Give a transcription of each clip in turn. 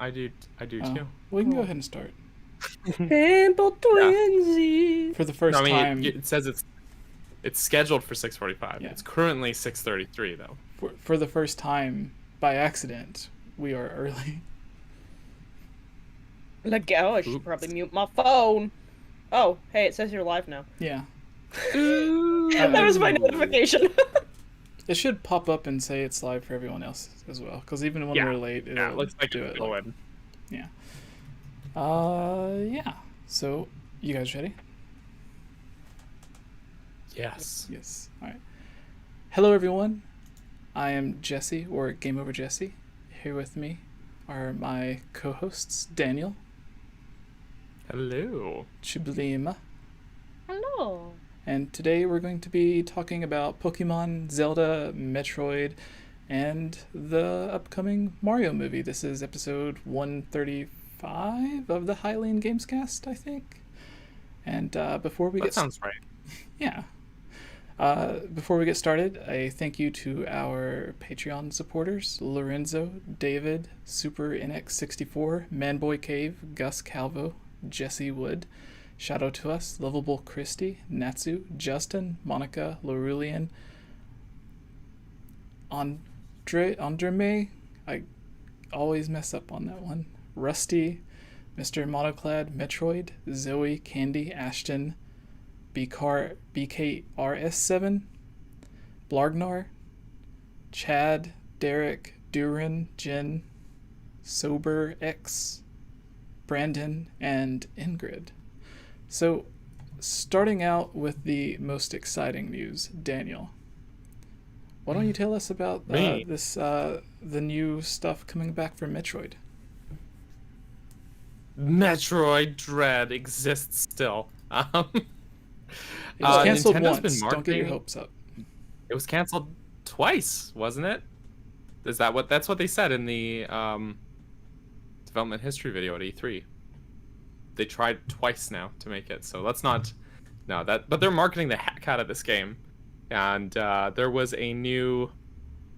I do Oh, too. we can go ahead and start. Pimple twinsies. For the first No, I mean, time, it says it's scheduled for 6:45. Yeah. It's currently 6:33 though. for the first time, by accident, we are early. Like, oh, I should probably mute my phone. Oh, hey, it says you're live now. Yeah. That was my notification. It should pop up and say it's live for everyone else as well, because even when we're late, it'll it looks like do it's it. going. Yeah. Yeah. So, you guys ready? Yes. Yes. All right. Hello, everyone. I am Jesse, or Game Over Jesse. Here with me are my co-hosts, Daniel, Hello. 𝐓𝐿𝐷𝐬𝐿, Hello. and today we're going to be talking about Pokemon, Zelda, Metroid, and the upcoming Mario movie. This is episode 135 of the Hylian Gamescast, I think. And before we That get sounds right. Yeah. Before we get started, a thank you to our Patreon supporters: Lorenzo, David, Super NX64, Manboy Cave, Gus Calvo, Jesse Wood. Shout out to us: Lovable Christy, Natsu, Justin, Monica, Laurulian, Andreme, I always mess up on that one, Rusty, Mr. Monoclad, Metroid, Zoe, Candy, Ashton, BKRS7, Blargnar, Chad, Derek, Duran, Jen, Sober X, Brandon, and Ingrid. So, starting out with the most exciting news, Daniel, why don't you tell us about the new stuff coming back from Metroid? Metroid Dread exists still. It was canceled Nintendo's once. Don't get your hopes up. It was canceled twice, wasn't it? That's what they said in the development history video at E3. They tried twice now to make it, so let's not. No, but they're marketing the heck out of this game, and there was a new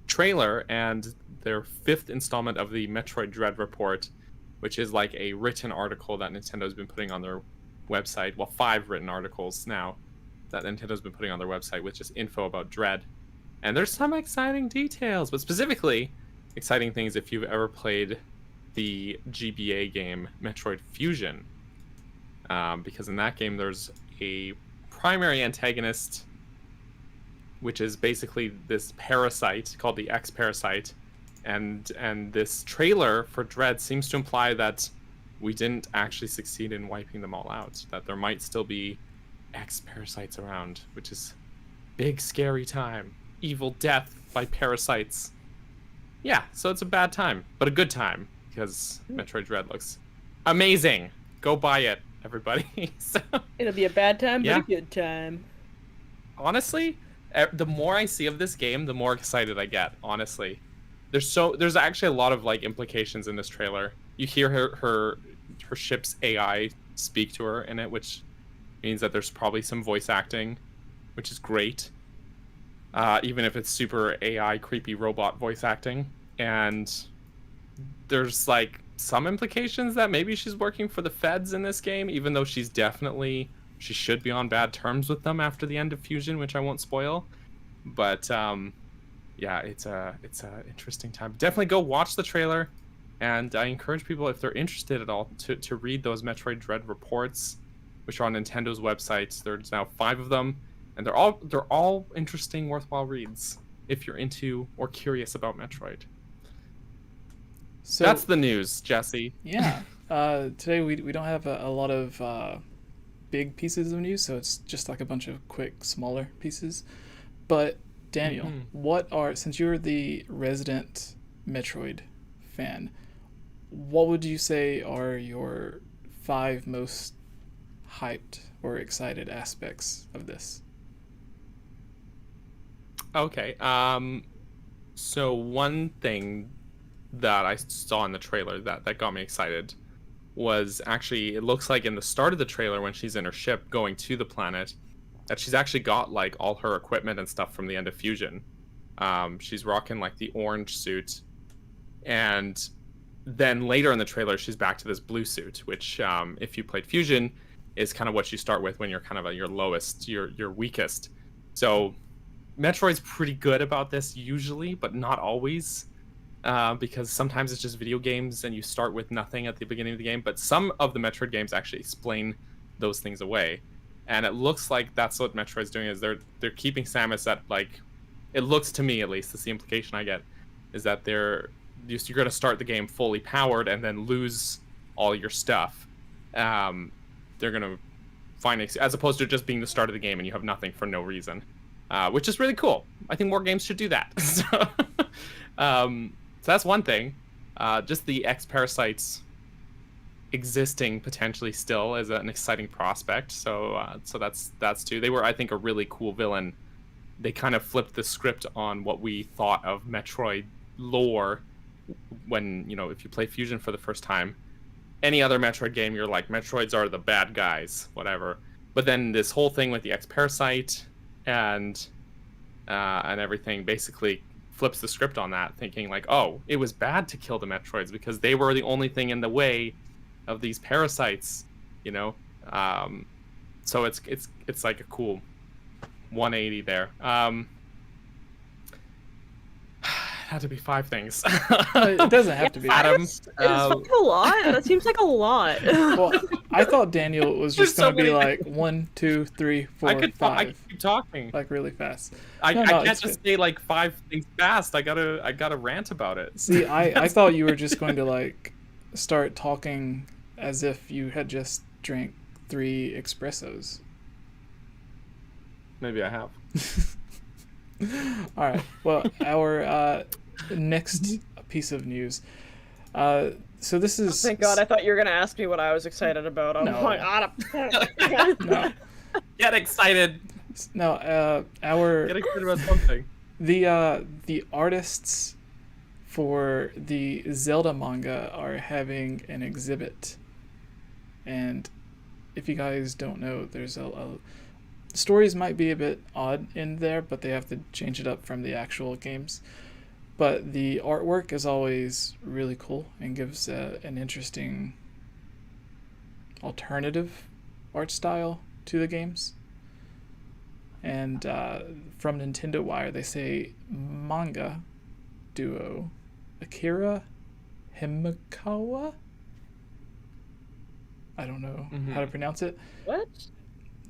trailer and their 5th installment of the Metroid Dread report, which is like a written article that Nintendo's been putting on their website. Well, 5 written articles now that Nintendo's been putting on their website with just info about Dread. And there's some exciting details, but specifically exciting things if you've ever played the GBA game Metroid Fusion. Because in that game there's a primary antagonist, which is basically this parasite called the X-Parasite. And this trailer for Dread seems to imply that we didn't actually succeed in wiping them all out, that there might still be X-Parasites around, which is big scary time. Evil death by parasites. Yeah, so it's a bad time, but a good time, because Metroid Dread looks amazing. Go buy it, everybody. So, It'll be a bad time, Yeah. but a good time. honestly, the more I see of this game, the more excited I get, honestly. There's actually a lot of like implications in this trailer. You hear her ship's AI speak to her in it, which means that there's probably some voice acting, which is great. Even if it's super AI creepy robot voice acting. And there's like some implications that maybe she's working for the feds in this game, even though she should be on bad terms with them after the end of Fusion, which I won't spoil. But yeah, it's a interesting time. Definitely go watch the trailer, and I encourage people, if they're interested at all, to read those Metroid Dread reports, which are on Nintendo's website. There's now 5 of them, and they're all interesting, worthwhile reads if you're into or curious about Metroid. So That's the news, Jesse. Yeah. Today we don't have a lot of big pieces of news, so it's just like a bunch of quick, smaller pieces. But Daniel, since you're the resident Metroid fan, what would you say are your 5 most hyped or excited aspects of this? Okay. So one thing that I saw in the trailer that got me excited was actually, it looks like in the start of the trailer when she's in her ship going to the planet, that she's actually got like all her equipment and stuff from the end of Fusion. She's rocking like the orange suit, and then later in the trailer, she's back to this blue suit, which, if you played Fusion, is kind of what you start with when you're kind of at your lowest, your weakest. So Metroid's pretty good about this usually, but not always, because sometimes it's just video games and you start with nothing at the beginning of the game. But some of the Metroid games actually explain those things away, and it looks like that's what Metroid's doing. Is they're keeping Samus at, like, it looks to me at least, that's the implication I get, is that you're going to start the game fully powered and then lose all your stuff. They're going to find, as opposed to just being the start of the game and you have nothing for no reason, which is really cool. I think more games should do that. So that's one thing. Just the X-Parasites existing potentially still is an exciting prospect. So that's two. They were, I think, a really cool villain. They kind of flipped the script on what we thought of Metroid lore when, if you play Fusion for the first time. Any other Metroid game, you're like, Metroids are the bad guys, whatever. But then this whole thing with the X-Parasite and everything basically flips the script on that, thinking like, oh, it was bad to kill the Metroids because they were the only thing in the way of these parasites, So it's like a cool 180 there. Had to be 5 things. It doesn't have to be. Adam, It's like a lot. That seems like a lot. Well, I thought Daniel was just There's going to be so many like 1, 2, 3, 4, I could 5, keep talking. like really fast. I No, can't it's just good. say like 5 things fast. I gotta rant about it. See, I thought you were just going to like start talking as if you had just drank 3 espressos. Maybe I have. All right. Well, our next piece of news. So this is. Thank God, I thought you were gonna ask me what I was excited about. Oh No. my God. No, Get excited. no. Our Get excited about something. the artists for the Zelda manga are having an exhibit, and if you guys don't know, there's a stories might be a bit odd in there, but they have to change it up from the actual games. But the artwork is always really cool and gives an interesting alternative art style to the games. And from Nintendo Wire, they say manga duo Akira Himikawa. I don't know how to pronounce it. What?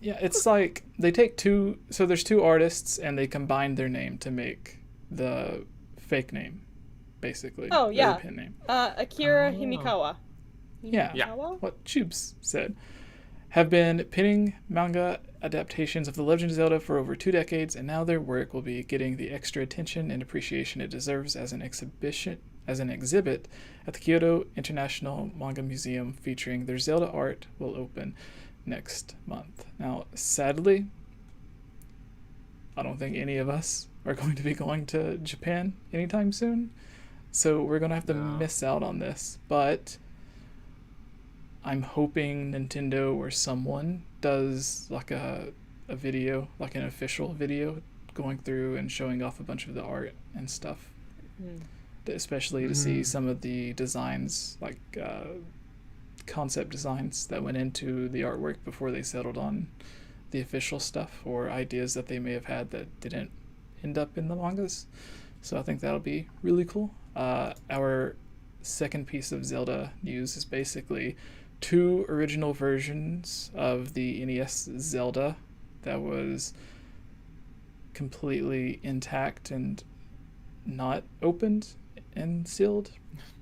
Yeah, it's like they take there's 2 artists and they combine their name to make the fake name, basically. Oh, yeah. The pen name. Akira Oh. Himikawa. Yeah. Himikawa? What Chubes said. Have been penning manga adaptations of The Legend of Zelda for over 2 decades, and now their work will be getting the extra attention and appreciation it deserves as an exhibit at the Kyoto International Manga Museum featuring their Zelda art will open next month. Now, sadly, I don't think any of us are going to be going to Japan anytime soon, so we're going to have to miss out on this, but I'm hoping Nintendo or someone does like a video, like an official video going through and showing off a bunch of the art and stuff, especially to see some of the designs, like concept designs that went into the artwork before they settled on the official stuff, or ideas that they may have had that didn't end up in the mangas. So I think that'll be really cool. Our second piece of Zelda news is basically 2 original versions of the NES Zelda that was completely intact and not opened and sealed.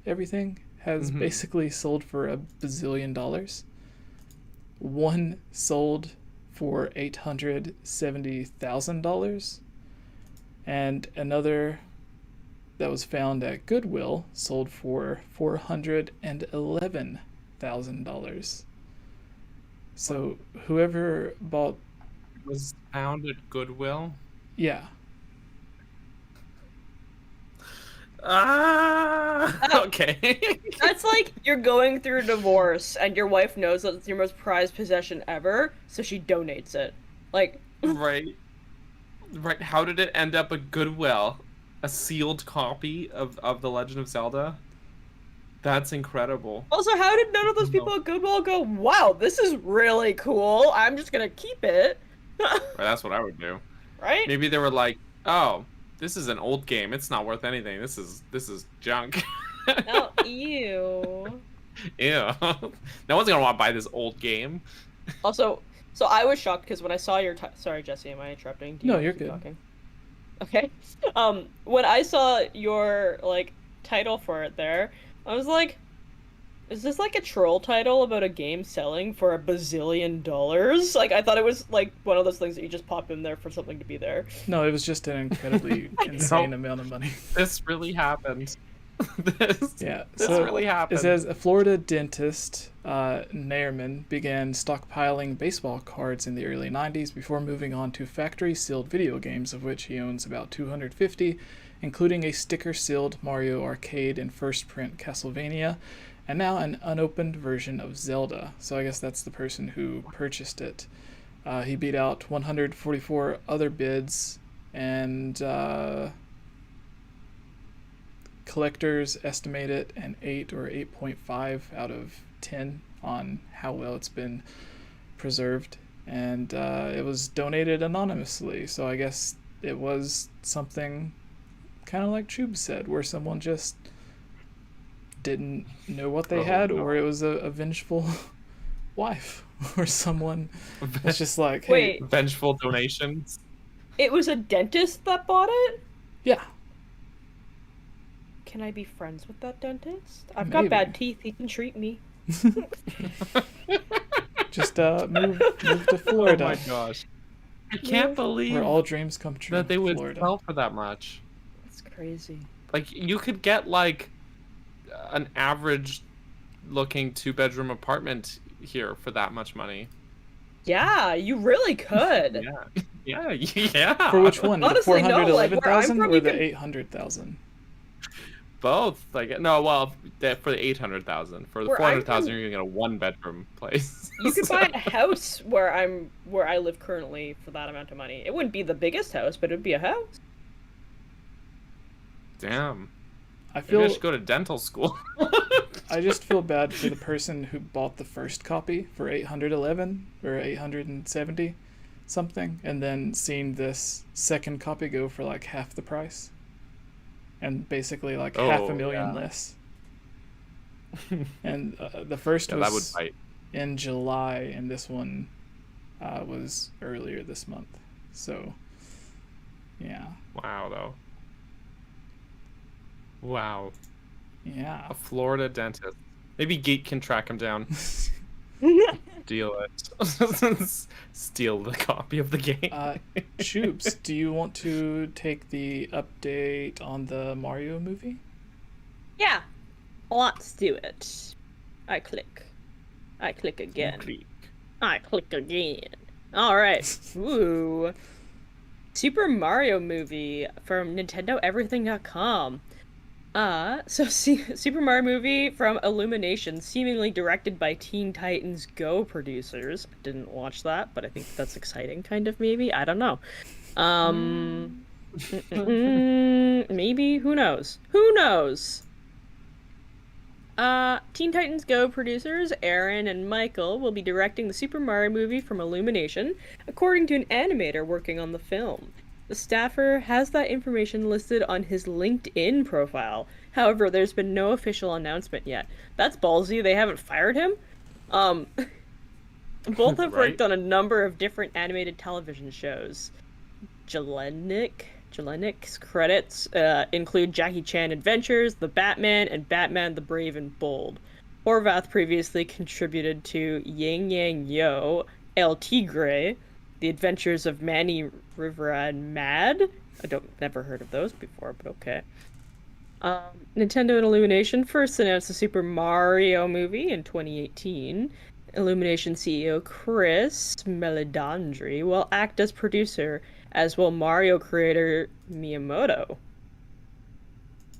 Everything has basically sold for $1 bazillion. One sold for $870,000, and another that was found at Goodwill sold for $411,000. So whoever bought Was found at Goodwill. yeah. Okay. That's like you're going through a divorce and your wife knows that it's your most prized possession ever, so she donates it. Like, Right. How did it end up at Goodwill? A sealed copy of The Legend of Zelda? That's incredible. Also, how did none of those people at Goodwill go, wow, this is really cool, I'm just gonna keep it? Right, that's what I would do. Right? Maybe they were like, oh, this is an old game. It's not worth anything. This is junk. Oh, ew. Ew. No one's gonna want to buy this old game. Also, so I was shocked because when I saw your sorry, Jesse, am I interrupting? No, you're good. Talking? Okay. When I saw your like title for it there, I was like, is this like a troll title about a game selling for $1 bazillion? Like, I thought it was like one of those things that you just pop in there for something to be there. No, it was just an incredibly insane amount of money. This really happened. This really happened. It says a Florida dentist, Nairman, began stockpiling baseball cards in the early 90s before moving on to factory-sealed video games, of which he owns about 250, including a sticker-sealed Mario Arcade and first print Castlevania, and now an unopened version of Zelda. So I guess that's the person who purchased it. He beat out 144 other bids, and collectors estimate it an 8 or 8.5 out of 10 on how well it's been preserved. And it was donated anonymously, so I guess it was something kind of like Chube said, where someone just didn't know what they had, or it was a vengeful wife, or someone was just like, hey. Wait. Vengeful donations? It was a dentist that bought it? Yeah. Can I be friends with that dentist? I've Maybe. got bad teeth. He can treat me. Just move to Florida. Oh my gosh. I can't believe where all dreams come true. that they would Florida. sell for that much. That's crazy. Like, you could get like an average looking 2-bedroom apartment here for that much money. Yeah, you really could. Yeah. For which one? Honestly, the no, like, where I'm 411,000 from, or you the can- 800,000? Both. Like, no, well, for the 800,000. For the Where I'm 400,000, from- you're gonna get a 1-bedroom place. You could buy a house where I live currently for that amount of money. It wouldn't be the biggest house, but it'd be a house. Damn. I Maybe feel I should go to dental school. I just feel bad for the person who bought the first copy for 811 or 870 something, and then seeing this second copy go for like half the price, and basically like $500,000 less. And the first that would was bite. in July, and this one was earlier this month. So, yeah. Wow, though. Wow. Yeah. A Florida dentist. Maybe Geek can track him down. Steal it. Steal the copy of the game. Choops, do you want to take the update on the Mario movie? Yeah. Let's do it. I click. I click again. I click again. Alright. Ooh. Super Mario movie from NintendoEverything.com. Super Mario movie from Illumination, seemingly directed by Teen Titans Go producers. Didn't watch that, but I think that's exciting, kind of, maybe. I don't know. Maybe, who knows? Who knows? Teen Titans Go producers Aaron and Michael will be directing the Super Mario movie from Illumination, according to an animator working on the film. The staffer has that information listed on his LinkedIn profile. However, there's been no official announcement yet. That's ballsy. They haven't fired him. Both have worked on a number of different animated television shows. Jelenik's credits include Jackie Chan Adventures, The Batman, and Batman the Brave and Bold. Horvath previously contributed to Yang Yang Yo, El Tigre, The Adventures of Manny Rivera and Mad. Never heard of those before, but okay. Nintendo and Illumination first announced the Super Mario movie in 2018. Illumination CEO Chris Meledandri will act as producer, as will Mario creator Miyamoto.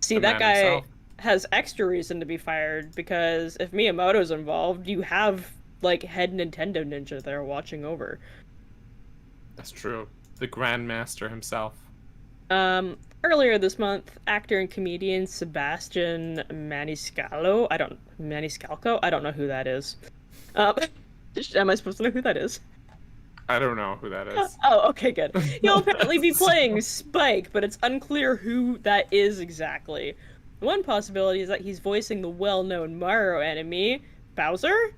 See, that guy himself has extra reason to be fired, because if Miyamoto's involved, you have, like, head Nintendo ninja there watching over. That's true. The Grandmaster himself. Earlier this month, actor and comedian Sebastian Maniscalco. I don't know who that is. Um, am I supposed to know who that is? I don't know who that is. Oh, okay, good. He'll apparently be playing Spike, but it's unclear who that is exactly. One possibility is that he's voicing the well-known Mario enemy, Bowser?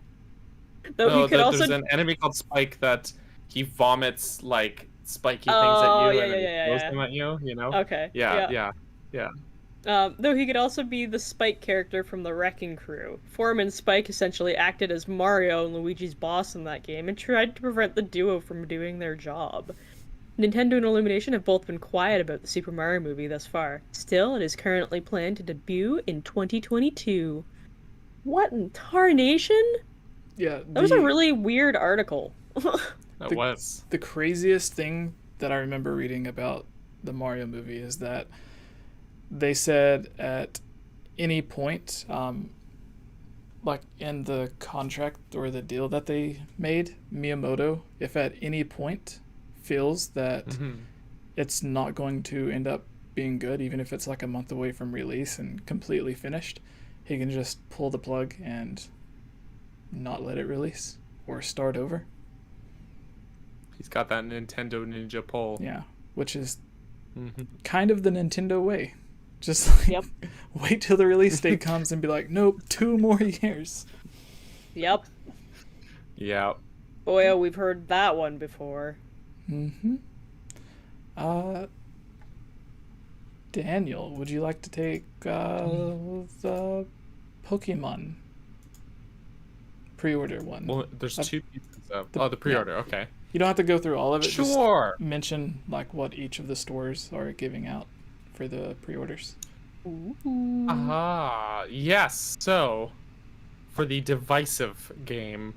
Though No, he could also... there's an enemy called Spike that he vomits like spiky things Oh, at you yeah, and then yeah, he throws yeah. them at you, you know? Okay, Yeah. Though he could also be the Spike character from the Wrecking Crew. Foreman Spike essentially acted as Mario and Luigi's boss in that game and tried to prevent the duo from doing their job. Nintendo and Illumination have both been quiet about the Super Mario movie thus far. Still, it is currently planned to debut in 2022. What in tarnation? Yeah, That was a really weird article. That was. The craziest thing that I remember reading about the Mario movie is that they said at any point, like in the contract or the deal that they made, Miyamoto, if at any point feels that it's not going to end up being good, even if it's like a month away from release and completely finished, he can just pull the plug and not let it release or start over. He's got that Nintendo Ninja pull. Yeah, which is kind of the Nintendo way. Just like, wait till the release date comes and be like, nope, 2 more years. Yep. Yeah. Boy, oh, we've heard that one before. Daniel, would you like to take the Pokemon pre-order one? Well, there's 2 pieces of... the pre-order, okay. You don't have to go through all of it. Sure. Just mention like what each of the stores are giving out for the pre-orders. Yes. So, for the divisive game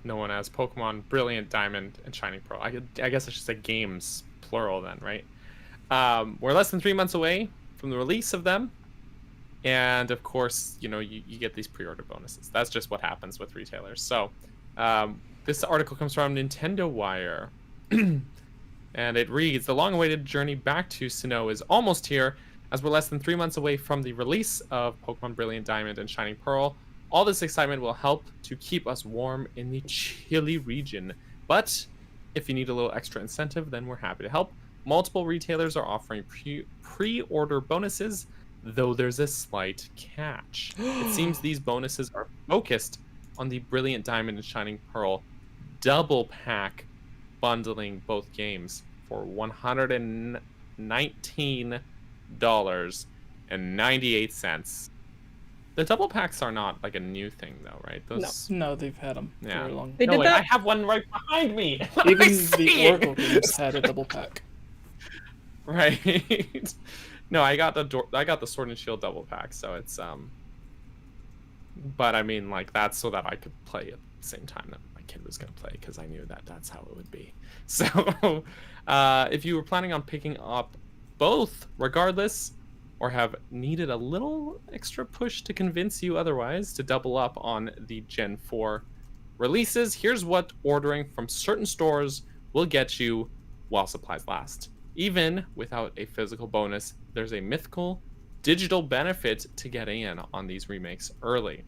known as Pokemon Brilliant Diamond and Shining Pearl, I guess I should say games, plural then, right? We're less than 3 months away from the release of them. And, of course, you know, you get these pre-order bonuses. That's just what happens with retailers. So, this article comes from Nintendo Wire. And it reads, the long-awaited journey back to Sinnoh is almost here, as we're less than 3 months away from the release of Pokemon Brilliant Diamond and Shining Pearl. All this excitement will help to keep us warm in the chilly region. But if you need a little extra incentive, then we're happy to help. Multiple retailers are offering pre-order bonuses, though there's a slight catch. It seems these bonuses are focused on the Brilliant Diamond and Shining Pearl double pack, bundling both games for $119.98. The double packs are not like a new thing, though, right? No, they've had them for a long time. They did that? I have one right behind me. Even the Oracle games had a double pack. Right. No, I got the Sword and Shield double pack, so it's But I mean, like, that's so that I could play at the same time that my kid was gonna play, because I knew that that's how it would be. So, if you were planning on picking up both, regardless, or have needed a little extra push to convince you otherwise to double up on the Gen 4 releases, here's what ordering from certain stores will get you while supplies last. Even without a physical bonus, there's a mythical digital benefit to getting in on these remakes early.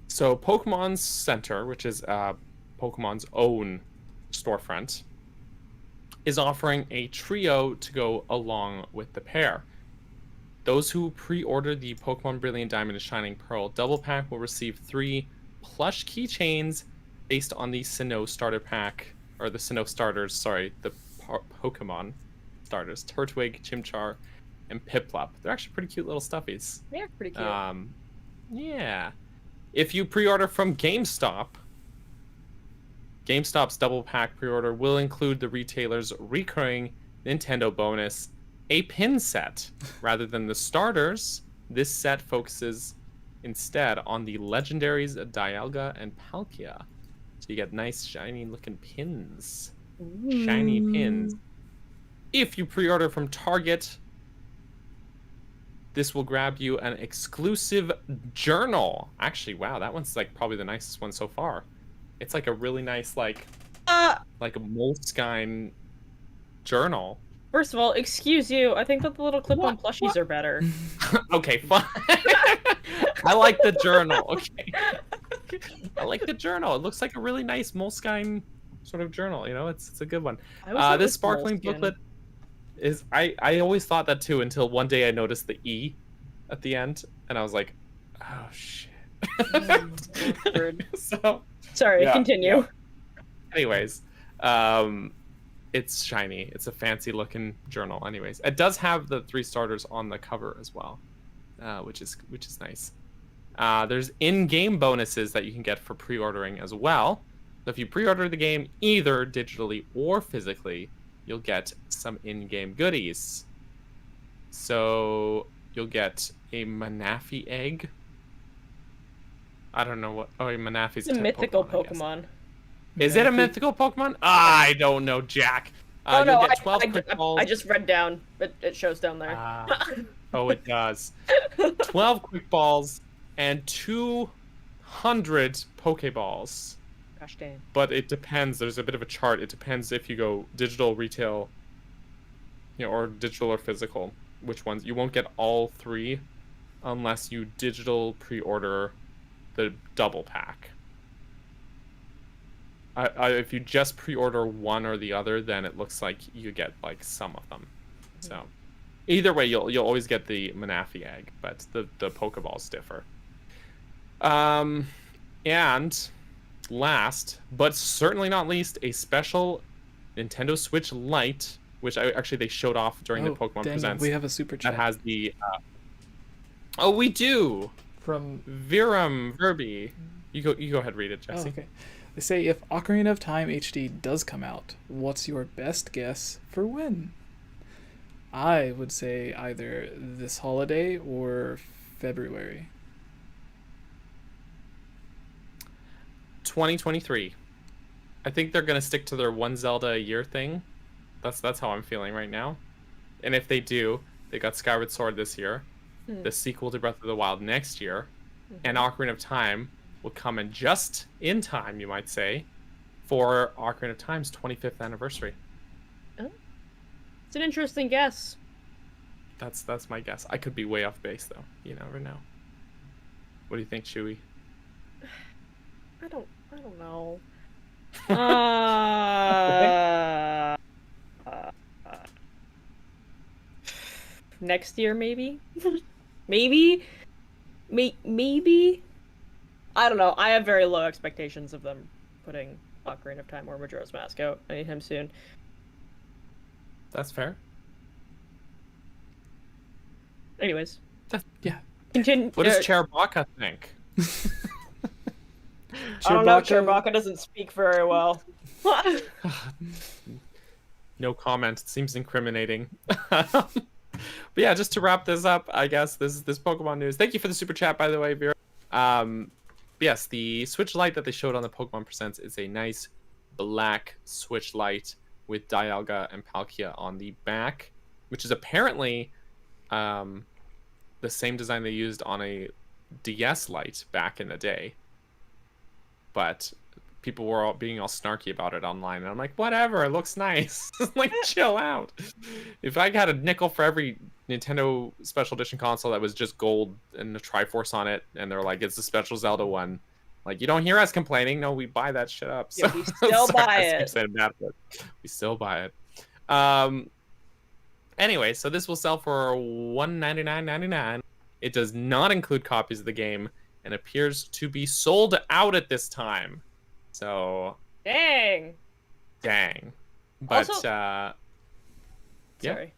So Pokemon Center, which is Pokemon's own storefront, is offering a trio to go along with the pair. Those who pre-order the Pokemon Brilliant Diamond and Shining Pearl double pack will receive 3 plush keychains based on the Sinnoh starter pack, or the Sinnoh starters, sorry, the Pokemon starters, Turtwig, Chimchar, and Piplup. They're actually pretty cute little stuffies. They're pretty cute. Yeah. If you pre-order from GameStop's double pack pre-order will include the retailer's recurring Nintendo bonus, a pin set. Rather than the starters, this set focuses instead on the legendaries Dialga and Palkia. So you get nice shiny looking pins. Shiny pins. If you pre-order from Target, this will grab you an exclusive journal. Actually, wow, that one's like probably the nicest one so far. It's like a really nice like a Moleskine journal First of all, excuse you. I think that the little clip-on plushies are better. Okay, fine. I like the journal. Okay. I like the journal. It looks like a really nice Moleskine sort of journal. You know, it's a good one. This sparkling booklet is I always thought that too until one day I noticed the E at the end, and I was like, oh shit. So sorry, yeah, continue. Yeah. Anyways, it's shiny. It's a fancy looking journal. Anyways, it does have the 3 starters on the cover as well, which is nice. There's in-game bonuses that you can get for pre-ordering as well. So if you pre-order the game either digitally or physically, you'll get some in-game goodies. So you'll get a Manaphy egg. I don't know what. Oh, Manaphy's a mythical Pokemon. Is it a mythical Pokemon? I don't know, Jack. Oh no, you'll get 12 quick balls. I just read down. It shows down there. Oh, it does. 12 quick balls and 200 Pokeballs. Gosh dang. But it depends. There's a bit of a chart. It depends if you go digital, retail, or digital or physical. Which ones? You won't get all 3 unless you digital pre-order the double pack. If you just pre-order one or the other, then it looks like you get like some of them. So either way, you'll always get the Manaphy egg, but the Pokeballs differ. And last, but certainly not least, a special Nintendo Switch Lite, which they showed off during the Pokemon Daniel, Presents. we have a super chat. That has the. Oh, we do. From Virum Verby. You go ahead, read it, Jesse. Oh, okay. They say if Ocarina of Time HD does come out, what's your best guess for when? I would say either this holiday or February. 2023. I think they're gonna stick to their one Zelda a year thing. That's how I'm feeling right now. And if they do, they got Skyward Sword this year, the sequel to Breath of the Wild next year, and Ocarina of Time will come in just in time, you might say, for Ocarina of Time's 25th anniversary. Oh. It's an interesting guess. That's my guess. I could be way off base though. You never know. What do you think, Chewy? I don't know. Next year, maybe? Maybe? I don't know. I have very low expectations of them putting Ocarina of Time or Majora's Mask out anytime soon. That's fair. Anyways. Yeah. Continue. What does Chewbacca think? I don't know. Chewbacca doesn't speak very well. No comment. It seems incriminating. But yeah, just to wrap this up, I guess this Pokemon news. Thank you for the super chat, by the way, Vera. Yes, the Switch Lite that they showed on the Pokemon Presents is a nice black Switch Lite with Dialga and Palkia on the back, which is apparently the same design they used on a DS Lite back in the day. But people were all being all snarky about it online, and I'm like, whatever, it looks nice. Like, chill out. If I had a nickel for every Nintendo Special Edition console that was just gold and a Triforce on it, and they're like, it's the Special Zelda one, like, you don't hear us complaining. No, we buy that shit up. So, yeah, we still buy it. We still buy it. Anyway, so this will sell for $199.99. It does not include copies of the game and appears to be sold out at this time. So dang. But also, yeah. Sorry.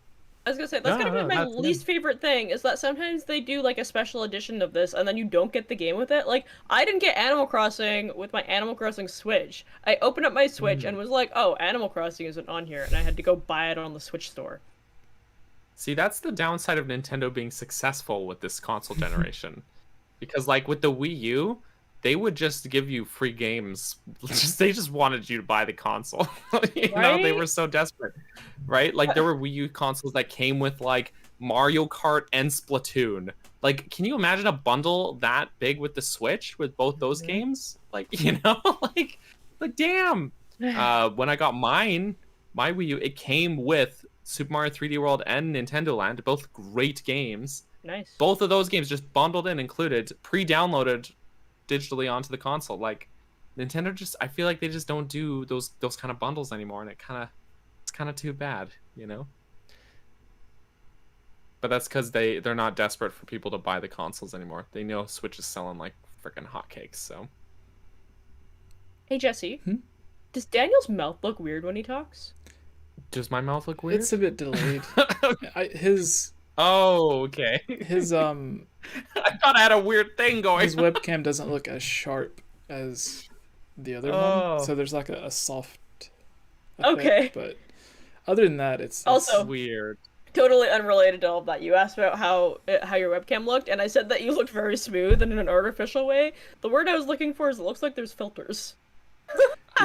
I was gonna say that's gonna be my least favorite thing is that sometimes they do like a special edition of this and then you don't get the game with it. Like I didn't get Animal Crossing with my Animal Crossing Switch. I opened up my Switch and was like, oh, Animal Crossing isn't on here, and I had to go buy it on the Switch store. See, that's the downside of Nintendo being successful with this console generation. Because like with the Wii U, they would just give you free games. They just wanted you to buy the console. You know, they were so desperate, right? Like there were Wii U consoles that came with like Mario Kart and Splatoon. Like, can you imagine a bundle that big with the Switch with both those games? Like, you know, like damn. When I got my Wii U, it came with Super Mario 3D World and Nintendo Land, both great games. Nice. Both of those games just bundled in, included, pre-downloaded digitally onto the console. Like Nintendo just, I feel like they just don't do those kind of bundles anymore, and it's kind of too bad, you know. But that's because they're not desperate for people to buy the consoles anymore. They know Switch is selling like freaking hotcakes. So. Hey Jesse, does Daniel's mouth look weird when he talks? Does my mouth look weird? It's a bit delayed. His Oh, okay. his I thought I had a weird thing going. his webcam doesn't look as sharp as the other one, so there's like a soft effect, Okay. But other than that, it's Also- weird. Totally unrelated to all of that. You asked about how your webcam looked, and I said that you looked very smooth and in an artificial way. The word I was looking for is it looks like there's filters.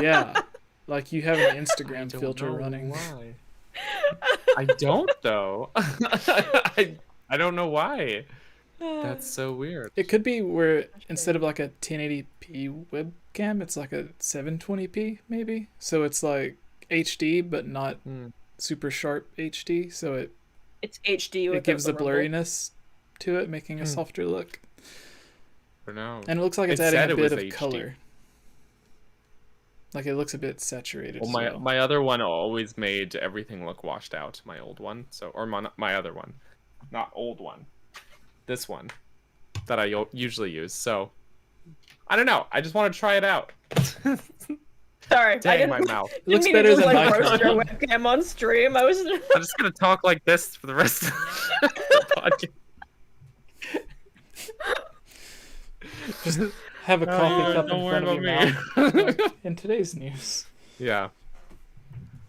yeah, like you have an I Instagram don't filter know running. Why. I don't though. I don't know why. That's so weird. It could be where instead of like a 1080p webcam, it's like a 720p maybe. So it's like HD but not super sharp HD. So It's HD with it gives the a rumble. blurriness to it, making a softer look. For now. And it looks like it's It said adding a it bit was of HD. color. Like it looks a bit saturated. Well, as well. my other one always made everything look washed out. My old one, my other one, not old one, this one that I usually use. So I don't know. I just want to try it out. Sorry, I Dang, didn't, my mouth. It looks didn't mean better to than just, like, mine. roast your webcam on stream. I was. I'm just gonna talk like this for the rest of the podcast. Just have a coffee cup in don't worry front of your about mouth. Like, in today's news. Yeah.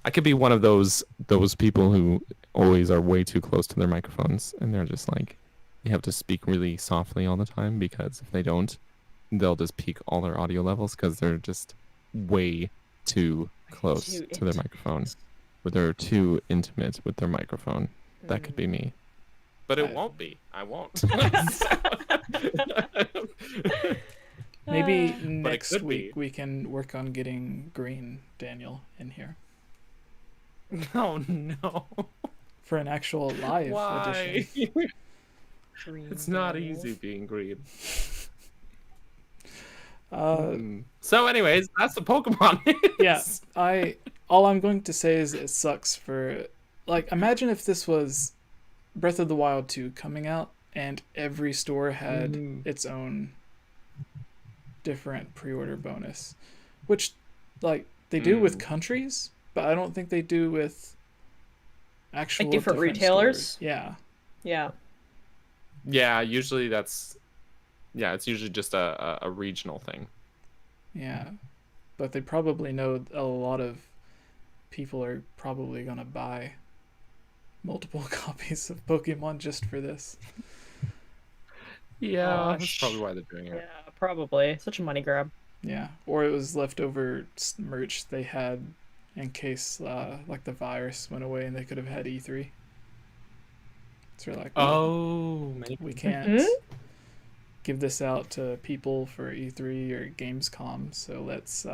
I could be one of those people who always are way too close to their microphones, and they're just like, they have to speak really softly all the time, because if they don't, they'll just peak all their audio levels because they're just way too close to their microphone, or they're too intimate with their microphone. That could be me. But it won't be. I won't. Maybe But it next could week be. we can work on getting Green Daniel in here Oh no. for an actual live Why? edition. It's not easy being green. Uh, So anyways, that's the Pokemon news. yeah, all I'm going to say is it sucks for, like, imagine if this was Breath of the Wild 2 coming out and every store had its own different pre-order bonus, which, like, they do with countries, but I don't think they do with actual Like different retailers? stores. Yeah. Yeah. Yeah, usually it's usually just a regional thing. Yeah, but they probably know a lot of people are probably gonna buy multiple copies of Pokemon just for this. Yeah, that's Gosh. probably why they're doing it. Yeah, probably. Such a money grab. Yeah, or it was leftover merch they had in case like the virus went away and they could have had E3. So they're like, Oh, maybe. we can't give this out to people for E3 or Gamescom, so let's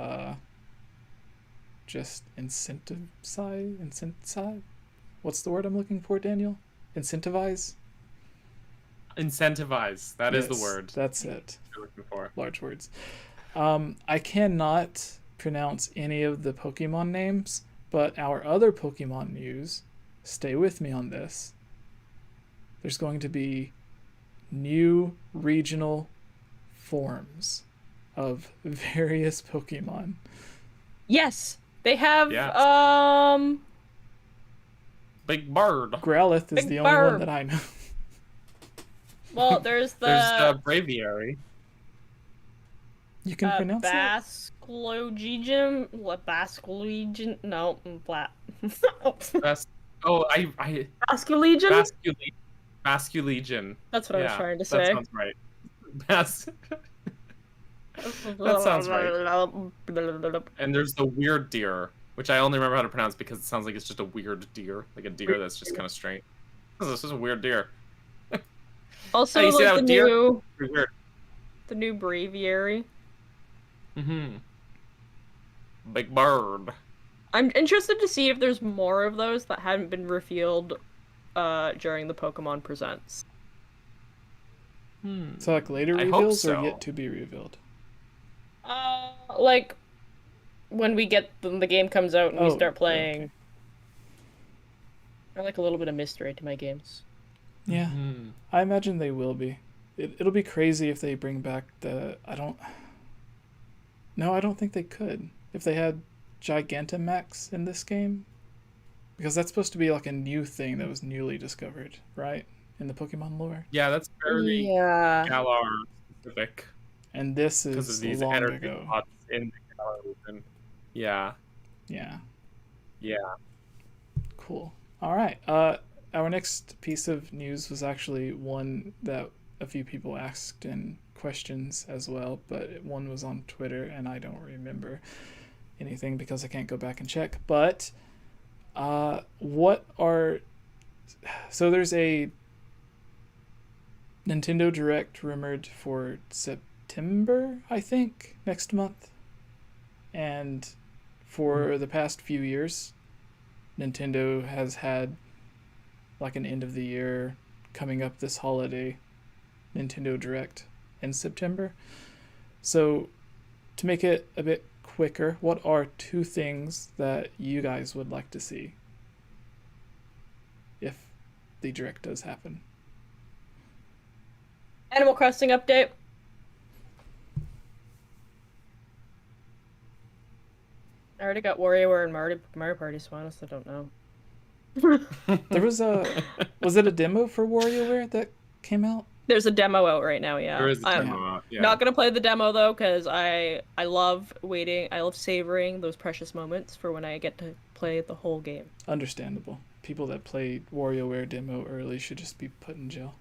just incentivize. What's the word I'm looking for, Daniel? Incentivize? Incentivize. That is the Yes, word That's it. you're looking for. Large words. I cannot pronounce any of the Pokemon names, but our other Pokemon news, stay with me on this. There's going to be new regional forms of various Pokemon. Yes, they have. Yes. Big Bird. Growlithe is Big the only one Barb. that I know. Well, there's the There's Braviary. You can pronounce it? Basclogium. What Basclogium? No, flat. Basculegion. Basculegion. Basculegion. That's what I was trying to That say. sounds right. That sounds right. And there's the weird deer, which I only remember how to pronounce because it sounds like it's just a weird deer, like a deer that's just kind of straight. This is a weird deer. Also, Hey, you see like that the deer? Pretty weird. new Braviary. Big Bird. I'm interested to see if there's more of those that hadn't been revealed during the Pokemon Presents. So like later I hope reveals so. or yet to be revealed? Like when we get the game comes out and we Oh, start playing. okay. I like a little bit of mystery to my games. Yeah, I imagine they will be. It'll be crazy if they bring back the. No, I don't think they could. If they had Gigantamax in this game, because that's supposed to be like a new thing that was newly discovered, right? In the Pokemon lore. Yeah, that's very Yeah. Galar specific And this because of is these long energy ago. pots in the Galar region. Yeah. Yeah. Yeah. Cool. All right. Our next piece of news was actually one that a few people asked in questions as well, but one was on Twitter, and I don't remember anything because I can't go back and check. But so there's a Nintendo Direct rumored for September, I think, next month. And for the past few years, Nintendo has had like an end of the year coming up this holiday Nintendo Direct in September. So to make it a bit quicker, what are 2 things that you guys would like to see if the Direct does happen? Animal Crossing update. I already got WarioWare and Mario Party, so I honestly don't know. There was it a demo for WarioWare that came out? There's a demo out right now, yeah. There is a I'm demo. Yeah. not gonna play the demo though, because I love waiting. I love savoring those precious moments for when I get to play the whole game. Understandable. People that played WarioWare demo early should just be put in jail.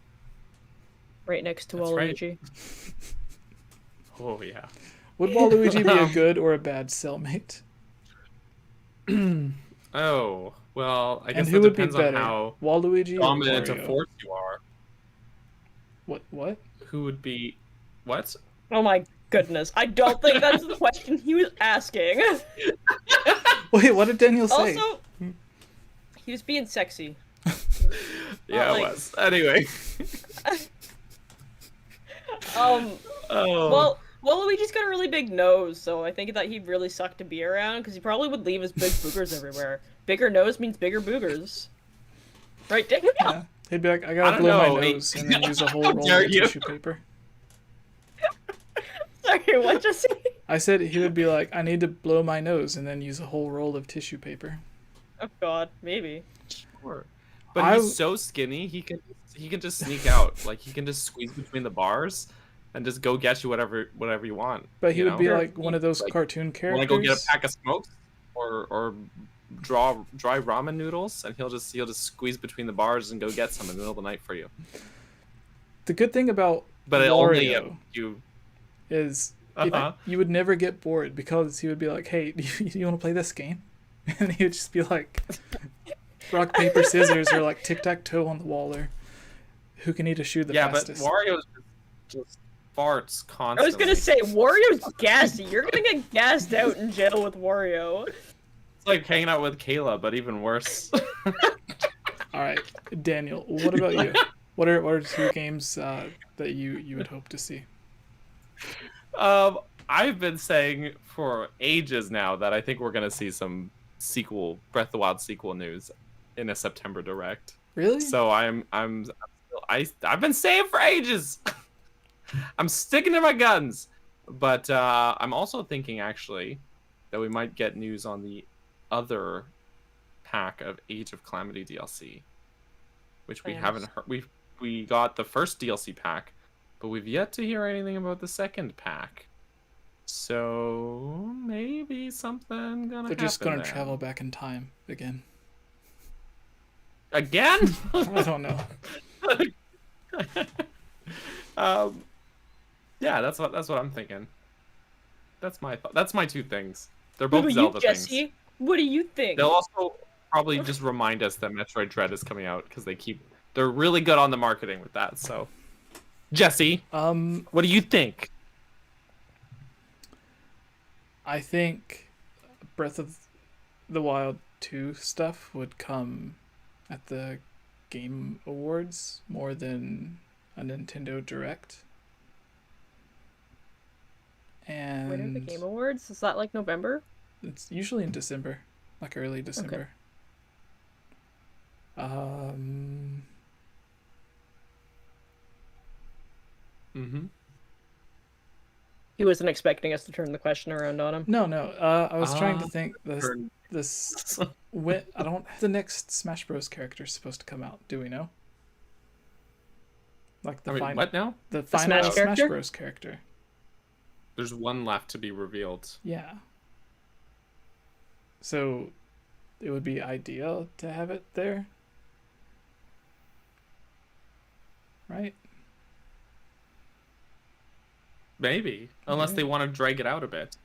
Right next to That's right. Waluigi. Oh yeah. Would Waluigi be a good or a bad cellmate? Oh well, I guess And who it would be depends on better, how Waluigi or dominant a Wario? force you are. What? Who would be what? Oh my goodness. I don't think that's the question he was asking. Wait, what did Daniel say? Also, he was being sexy. Yeah, like- it was. Anyway. Oh. Oh. Well, Luigi's got a really big nose, so I think that he'd really suck to be around, because he probably would leave his big boogers everywhere. Bigger nose means bigger boogers. Right, Daniel? Yeah. He'd be like, I I gotta don't blow know, my wait. nose and then use a whole How roll dare of you. tissue paper. Sorry, what just say? I said he would be like, I need to blow my nose and then use a whole roll of tissue paper. Oh god, maybe. Sure. But I- he's so skinny, he can just sneak out. Like he can just squeeze between the bars and just go get you whatever you want. But he you would know? be like one of those Like, cartoon characters. Want to go get a pack of smokes or dry ramen noodles, and he'll just squeeze between the bars and go get some in the middle of the night for you. The good thing about But it only Wario you. is Uh-huh. you would never get bored because he would be like, hey, do you want to play this game? And he would just be like, rock, paper, scissors, or like tic-tac-toe on the wall, or who can eat a shoe the Yeah, fastest. but Wario's just farts constantly. I was gonna say, Wario's gassy. You're gonna get gassed out in jail with Wario. It's like hanging out with Kayla, but even worse. All right, Daniel, what about you? What are 2 games that you would hope to see? I've been saying for ages now that I think we're gonna see some Breath of the Wild sequel news in a September Direct. Really? So I've been saying for ages. I'm sticking to my guns, but I'm also thinking actually that we might get news on the other pack of Age of Calamity DLC, which we Plans. haven't heard. We got the first DLC pack, but we've yet to hear anything about the second pack. So maybe something gonna. They're just gonna happen then. travel back in time again. Again? I don't know. Yeah, that's what I'm thinking. That's my thought. That's my 2 things. They're What both about Zelda you, Jesse? things. What do you think? They'll also probably just remind us that Metroid Dread is coming out because they're really good on the marketing with that. So, Jesse, what do you think? I think Breath of the Wild 2 stuff would come at the Game Awards more than a Nintendo Direct. And When are the Game Awards? Is that like November? it's usually in December, like early December. He wasn't expecting us to turn the question around on him. No. I was trying to think this when I don't. The next Smash Bros. Character is supposed to come out. Do we know? Like the final. What now? The final Smash Smash character? Bros. Character. There's one left to be revealed. Yeah. So, it would be ideal to have it there, right? Maybe, unless they want to drag it out a bit.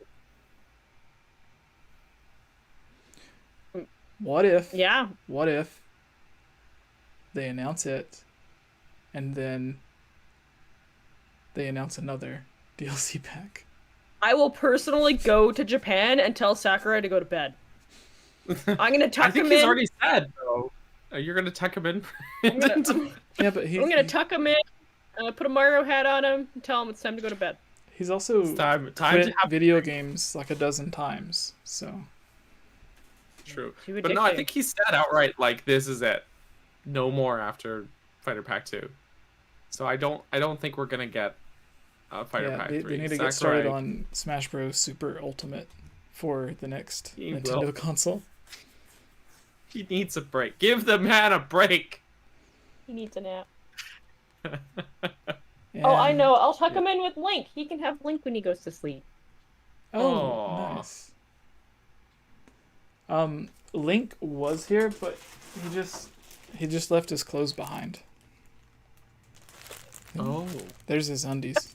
What if? Yeah. What if they announce it, and then they announce another DLC pack? I will personally go to Japan and tell Sakurai to go to bed. I'm gonna tuck I think him he's in. already said, though. You're gonna tuck him in. Yeah, but I'm gonna tuck him in, put a Mario hat on him, and tell him it's time to go to bed. he's also It's time quit to have video games like a dozen times. So True. Too But no, I addicting. think he said outright, like, this is it. No more after Fighter Pack 2. So I don't think we're gonna get Fighter yeah, Pack they 3. need to get started on Smash Bros. Super Ultimate for the next He Nintendo will. console. He needs a break. Give the man a break. He needs a nap. And, Oh, I know. I'll tuck him in with Link. He can have Link when he goes to sleep. Oh, Aw. nice. Link was here, but he just left his clothes behind. Oh. There's his undies.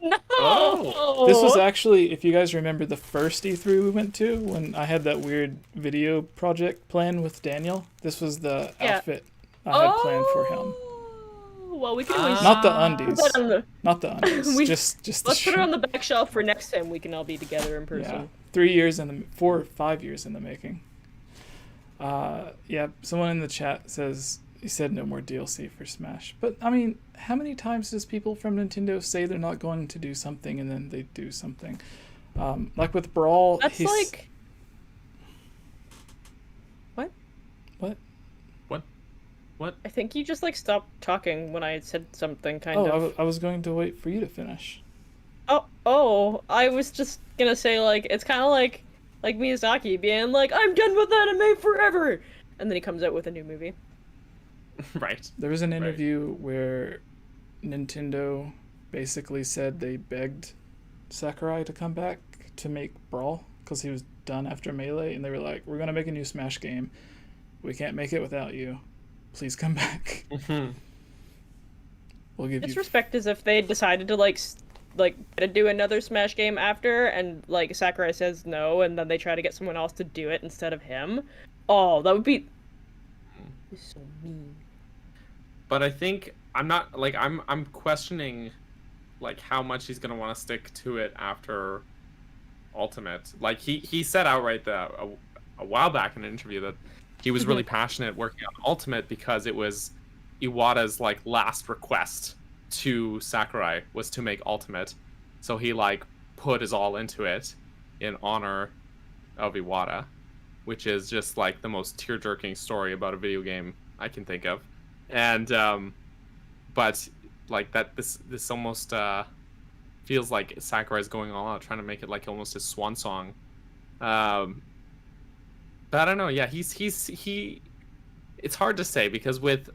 No. Oh. This was actually, if you guys remember the first E3 we went to, when I had that weird video project plan with Daniel. This was the outfit I had planned for him. Well, we can always Not the undies. put that on the, Not the undies. We- just the let's put it shirt. on the back shelf for next time we can all be together in person. Yeah, 3 years in the 4 or 5 years in the making. Yeah, someone in the chat says he said no more DLC for Smash. But I mean, how many times does people from Nintendo say they're not going to do something and then they do something? Like with Brawl, That's like. What? What? I think you just like stopped talking when I said something kind Oh, of. I was going to wait for you to finish. Oh, I was just gonna say like it's kind of like Miyazaki being like I'm done with anime forever, and then he comes out with a new movie. Right. There was an interview where Nintendo basically said they begged Sakurai to come back to make Brawl because he was done after Melee, and they were like, "We're gonna make a new Smash game. We can't make it without you. Please come back. We'll give you." Disrespect is if they decided to like do another Smash game after, and like Sakurai says no, and then they try to get someone else to do it instead of him. Oh, that would be so mean. But I think I'm questioning like how much he's gonna want to stick to it after Ultimate. Like he said outright that a while back in an interview that he was really passionate working on Ultimate because it was Iwata's like last request to Sakurai was to make Ultimate. So he like put his all into it in honor of Iwata, which is just like the most tear-jerking story about a video game I can think of. And but like that this almost feels like Sakurai's going all out trying to make it like almost his swan song. But I don't know. Yeah, he it's hard to say because with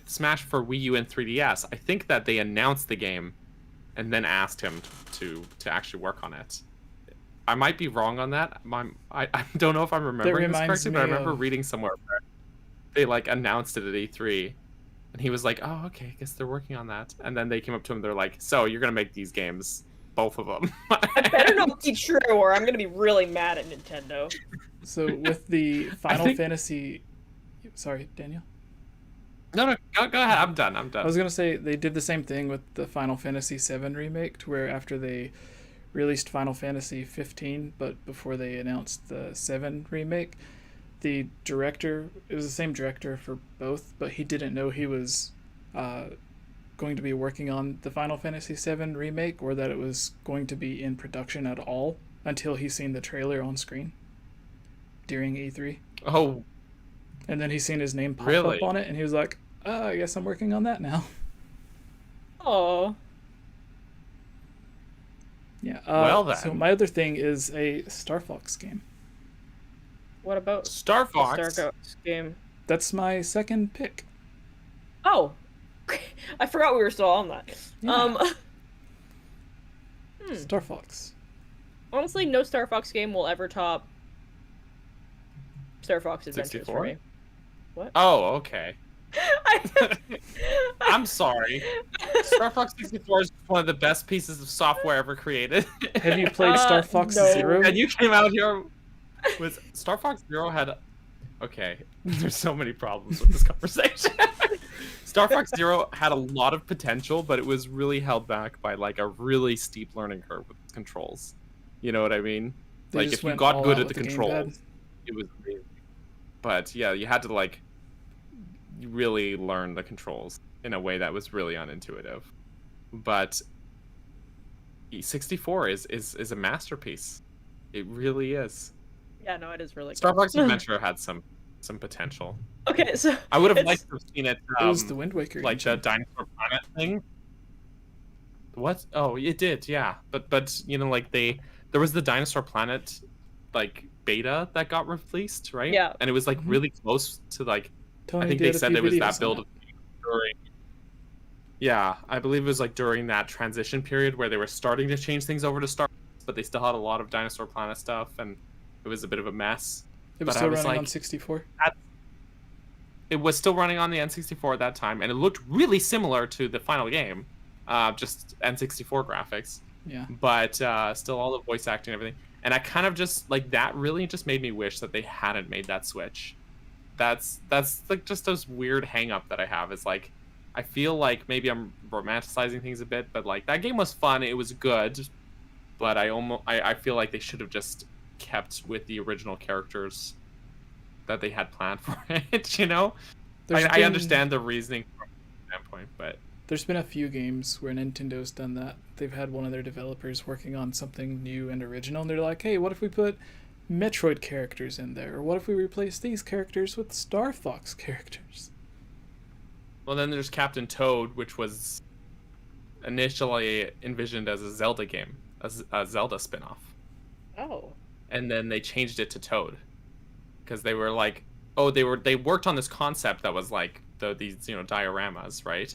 Smash for Wii U and 3DS, I think that they announced the game and then asked him to actually work on it. I might be wrong on that. I don't know if I'm remembering this correctly, but I remember reading somewhere where they like announced it at E3, and he was like, "Oh, okay, I guess they're working on that." And then they came up to him, they're like, "So you're gonna make these games, both of them?" That better not be true, or I'm gonna be really mad at Nintendo. So with the Final Fantasy, sorry, Daniel. No, go ahead. I'm done. I was gonna say they did the same thing with the Final Fantasy VII remake, to where after they released Final Fantasy 15, but before they announced the 7 remake, the director, it was the same director for both, but he didn't know he was going to be working on the Final Fantasy 7 remake, or that it was going to be in production at all, until he seen the trailer on screen during E3. Oh, And then he seen his name pop Really? up on it, and he was like, I guess I'm working on that now. Oh. Yeah. Well then. So my other thing is a Star Fox game. What about Star the Fox. Star Fox game? That's my second pick. Oh. I forgot we were still on that. Yeah. Star Fox. Honestly, no Star Fox game will ever top Star Fox Adventures 64? for me. Oh, okay. I'm sorry. Star Fox 64 is one of the best pieces of software ever created. Have you played Star Fox no. Zero? And you came out here with Star Fox Zero had. Okay, there's so many problems with this conversation. Star Fox Zero had a lot of potential, but it was really held back by like a really steep learning curve with controls. You know what I mean? They Like just if you went got all good out at the with the controls, gamepad. it was amazing. But yeah, you had to like really learn the controls in a way that was really unintuitive. But 64 is a masterpiece. It really is. Yeah, no, it is really Star good. Fox Adventure had some potential. Okay, so I would have it's- liked to have seen it. It was the Wind Waker like the engine. Dinosaur Planet thing. What? Oh, it did, yeah. But you know, like there was the Dinosaur Planet like beta that got released, right? Yeah. And it was like really close to like Tony I think did they a said few there was videos that on build it. during. Yeah, I believe it was like during that transition period where they were starting to change things over to Star Wars, but they still had a lot of Dinosaur Planet stuff, and it was a bit of a mess. It was but I still was running on like- 64. It was still running on the N64 at that time, and it looked really similar to the final game, just N64 graphics, Yeah. but still all the voice acting and everything. And I kind of just like that really just made me wish that they hadn't made that switch. That's like just this weird hang up that I have is like I feel like maybe I'm romanticizing things a bit, but like that game was fun, it was good, but I feel like they should have just kept with the original characters that they had planned for it, you know? There's I been- understand the reasoning from that standpoint, but There's been a few games where Nintendo's done that. They've had one of their developers working on something new and original, and they're like, hey, what if we put Metroid characters in there? Or what if we replace these characters with Star Fox characters? well, then there's Captain Toad, which was initially envisioned as a Zelda game, as a Zelda spin-off. Oh. And then they changed it to Toad. Because they were like, they worked on this concept that was like these dioramas, right?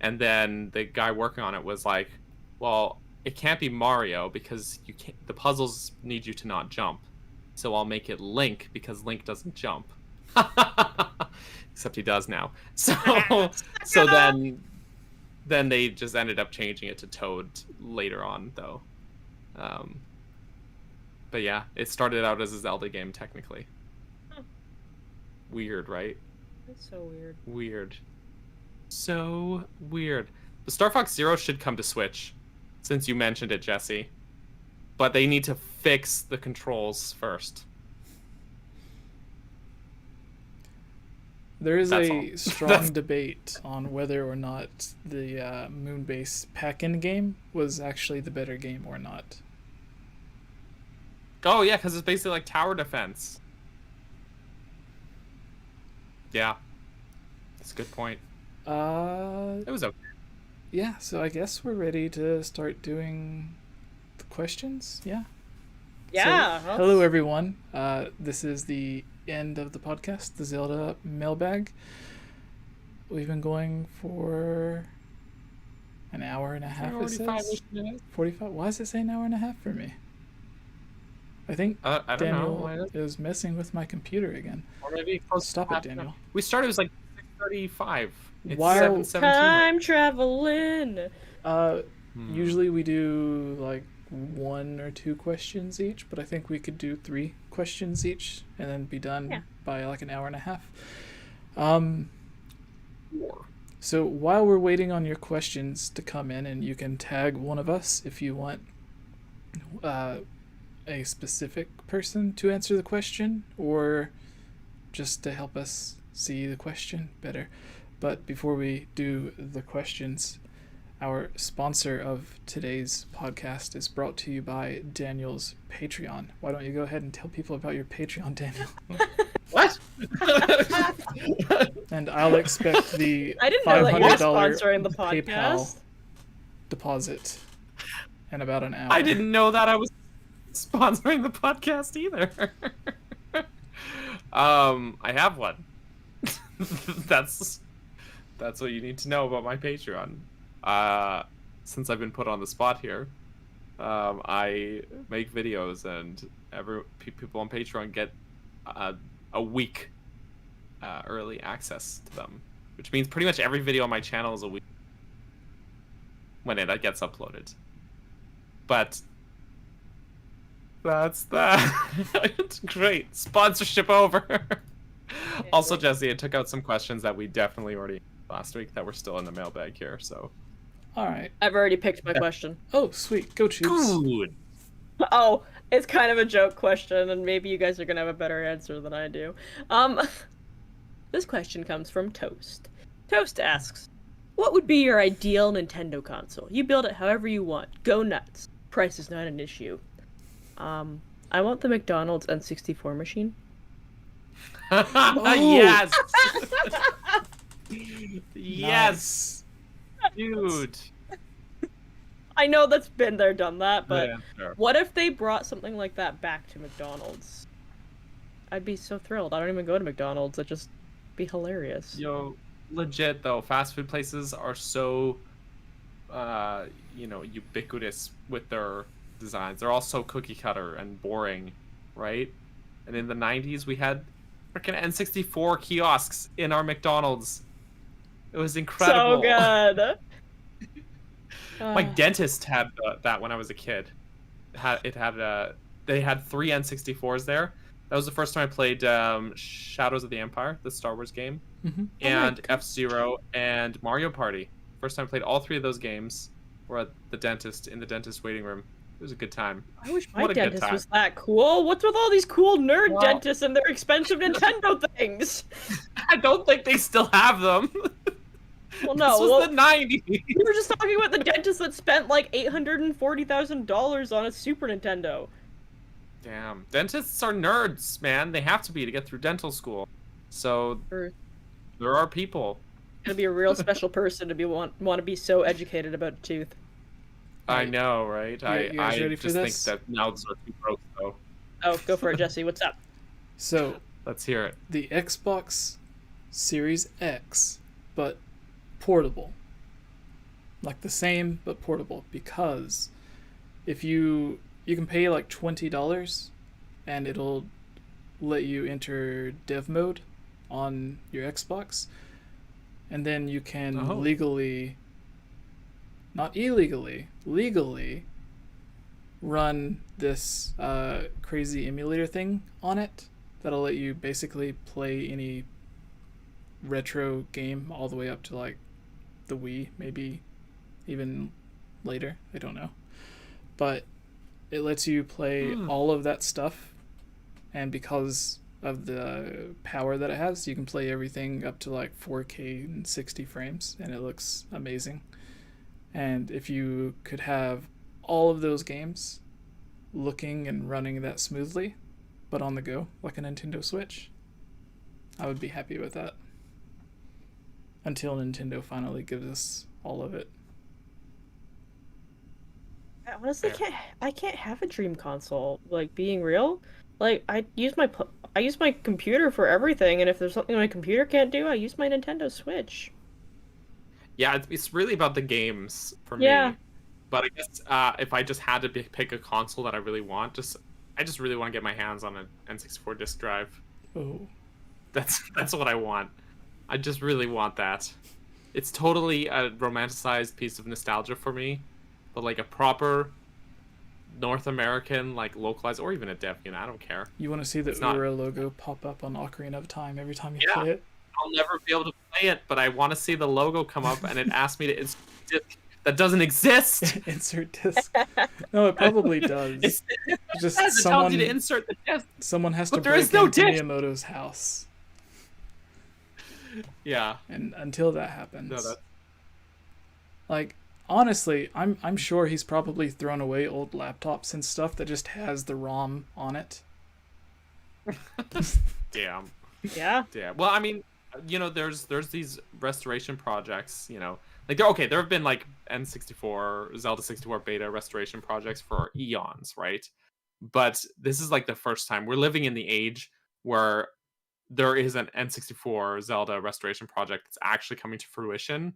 And then the guy working on it was like, well, it can't be Mario because the puzzles need you to not jump. So I'll make it Link because Link doesn't jump. Except he does now. So then they just ended up changing it to Toad later on though. But yeah, it started out as a Zelda game technically. Weird, right? That's so weird. Weird. So weird. The Star Fox Zero should come to Switch, since you mentioned it, Jesse. But they need to fix the controls first. There is That's a all. strong debate on whether or not the Moonbase pack-in game was actually the better game or not. Oh yeah, because it's basically like tower defense. Yeah. That's a good point. It was okay. Yeah, so I guess we're ready to start doing the questions. Yeah. Yeah. So, hello, everyone. This is the end of the podcast, the Zelda mailbag. We've been going for an hour and a half, it says. 45. Why does it say an hour and a half for me? I think I don't Daniel know. is messing with my computer again. Or maybe close Stop to it, half Daniel. an hour. We started, it was like 6:35. It's While- 7:17. Time traveling. Usually we do like 1 or 2 questions each, but I think we could do 3 questions each and then be done Yeah. by like an hour and a half. Four. So while we're waiting on your questions to come in, and you can tag one of us if you want, a specific person to answer the question, or just to help us see the question better. But before we do the questions, our sponsor of today's podcast is brought to you by Daniel's Patreon. Why don't you go ahead and tell people about your Patreon, Daniel? What? And I'll expect the I didn't know that you were $500 sponsoring the PayPal podcast. deposit in about an hour. I didn't know that I was sponsoring the podcast either. I have one. That's what you need to know about my Patreon. Since I've been put on the spot here, I make videos, and people on Patreon get a week early access to them, which means pretty much every video on my channel is a week when it gets uploaded. But that's that. Great. Sponsorship over. Also, Jesse, it took out some questions that we definitely already last week that were still in the mailbag here, so. All right. I've already picked my question. Oh, sweet. Go choose. Good. Oh, it's kind of a joke question, and maybe you guys are gonna have a better answer than I do. This question comes from Toast. Toast asks, what would be your ideal Nintendo console? You build it however you want. Go nuts. Price is not an issue. I want the McDonald's N64 machine. Yes. Yes, Nice. dude. I know that's been there, done that, but Yeah, sure. what if they brought something like that back to McDonald's? I'd be so thrilled. I don't even go to McDonald's. It'd just be hilarious. Yo, legit though, fast food places are so, ubiquitous with their designs. They're all so cookie cutter and boring, right? And in the 90s, we had freaking N64 kiosks in our McDonald's. It was incredible. So good. My dentist had that when I was a kid. They had 3 N64s there. That was the first time I played Shadows of the Empire, the Star Wars game, and F-Zero and Mario Party. First time I played all 3 of those games. Were at the dentist in the dentist waiting room. It was a good time. I wish my What a good dentist time. was that cool. What's with all these cool nerd Well- dentists and their expensive Nintendo things? I don't think they still have them. Well, no. This was Well, the 90s. we were just talking about the dentist that spent like $840,000 on a Super Nintendo. Damn, dentists are nerds, man. They have to be to get through dental school. So Or there are people. gonna be a real special person to want to be so educated about a tooth. I Right. know, right? You guys I ready for just this? think that mouths are too gross, though. Oh, go for it, Jesse. What's up? So, Let's hear it. the Xbox Series X, but portable. Like the same, but portable. Because if you can pay like $20 and it'll let you enter dev mode on your Xbox. And then you can legally, not illegally, legally run this crazy emulator thing on it that'll let you basically play any retro game all the way up to like the Wii, maybe even later, I don't know. But it lets you play all of that stuff, and because of the power that it has, you can play everything up to like 4K and 60 frames, and it looks amazing. And if you could have all of those games looking and running that smoothly, but on the go, like a Nintendo Switch, I would be happy with that. Until Nintendo finally gives us all of it. I honestly can't have a dream console. Like, being real, like I use my computer for everything, and if there's something my computer can't do, I use my Nintendo Switch. Yeah, it's really about the games for Yeah. me. But I guess if I just had to pick a console that I really want, I just really want to get my hands on an N64 disc drive. Oh. That's what I want. I just really want that. It's totally a romanticized piece of nostalgia for me, but like a proper North American, like localized, or even a dev unit, I don't care. You want to see the It's not- Ura logo pop up on Ocarina of Time every time you Yeah. play it? I'll never be able to play it, but I want to see the logo come up, and it asks me to that doesn't exist. Insert disc. No, it probably does. It Just tells someone you to insert the disc. someone has to But there break is no into disc. Miyamoto's house. Yeah. And until that happens, No, that. like honestly, I'm sure he's probably thrown away old laptops and stuff that just has the ROM on it. Damn. Yeah. Yeah. Well, I mean, you know, there's these restoration projects, you know. Like there have been like N64, Zelda 64 beta restoration projects for eons, right? But this is like the first time we're living in the age where there is an N64 Zelda restoration project that's actually coming to fruition,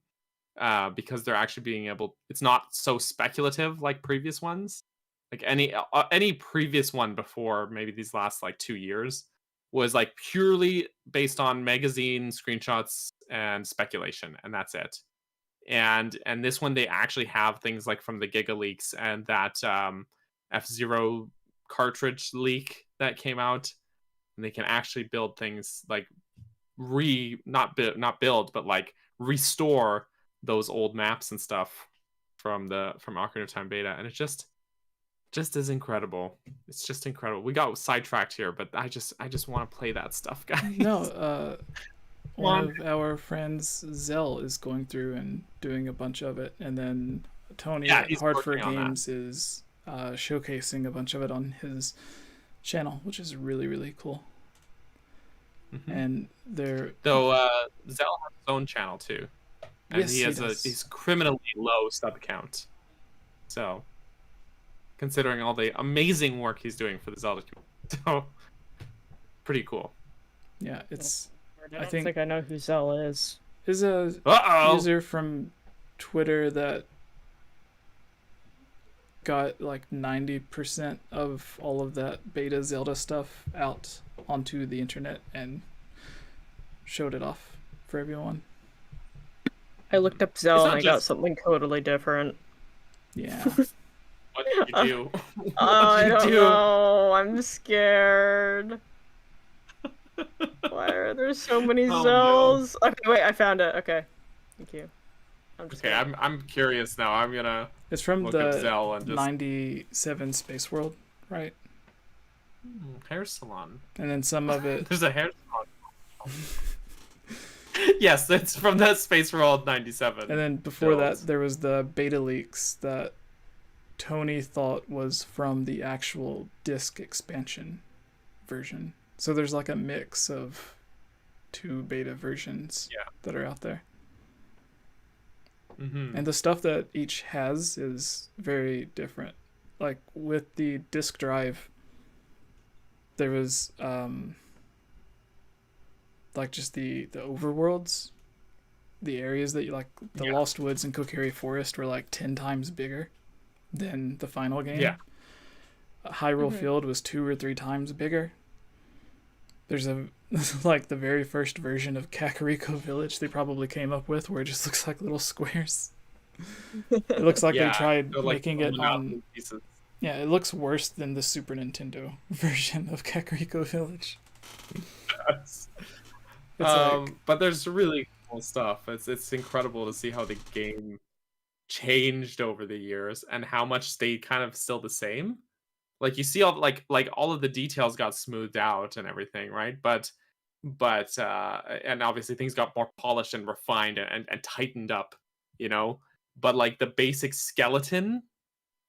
because they're actually being able. It's not so speculative like previous ones. Like any previous one before maybe these last like 2 years was like purely based on magazine screenshots and speculation, and that's it. And this one they actually have things like from the Giga leaks and that F-Zero cartridge leak that came out, and they can actually build things like not build but like restore those old maps and stuff from Ocarina of Time beta, and it just is incredible. It's just incredible. We got sidetracked here, but I just want to play that stuff, guys. No, one of our friends, Zell, is going through and doing a bunch of it, and then Tony at he's Hard for working on that. Games is showcasing a bunch of it on his channel, which is really, really cool. And they're Though Zell has his own channel too, and Yes, he has does. he's criminally low sub count. So, considering all the amazing work he's doing for the Zelda community, so pretty cool. Yeah, it's I don't think I know who Zell is. is a Uh-oh. user from Twitter that got like 90% of all of that beta Zelda stuff out onto the internet and showed it off for everyone. I looked up Zell It's and not I got just- something totally different. Yeah. What did you do? I What did don't you do? know. I'm scared. Why are there so many Oh, no. Zells? Okay, wait, I found it. Okay. Thank you. I'm just Okay, gonna... I'm curious now. I'm gonna It's from look up the Zell and just 97 Space World, right? hair salon. And then some of it There's a hair salon. Yes, it's from the Space World 97. and then before builds. that there was the beta leaks that Tony thought was from the actual disc expansion version. So there's like a mix of two beta versions that are out there. And the stuff that each has is very different. Like with the disk drive, there was like just the overworlds, the areas that you like, the Lost Woods and Kokiri Forest were like 10 times bigger than the final game. Yeah. Hyrule Field was 2 or 3 times bigger. There's a like the very first version of Kakariko Village they probably came up with where it just looks like little squares. It looks like they tried they're, like, making it pulling out on the pieces. yeah, it looks worse than the Super Nintendo version of Kakariko Village. Yes. It's But there's really cool stuff. It's incredible to see how the game changed over the years and how much stayed kind of still the same. Like you see all like all of the details got smoothed out and everything, right? But and obviously things got more polished and refined and tightened up, you know. But like the basic skeleton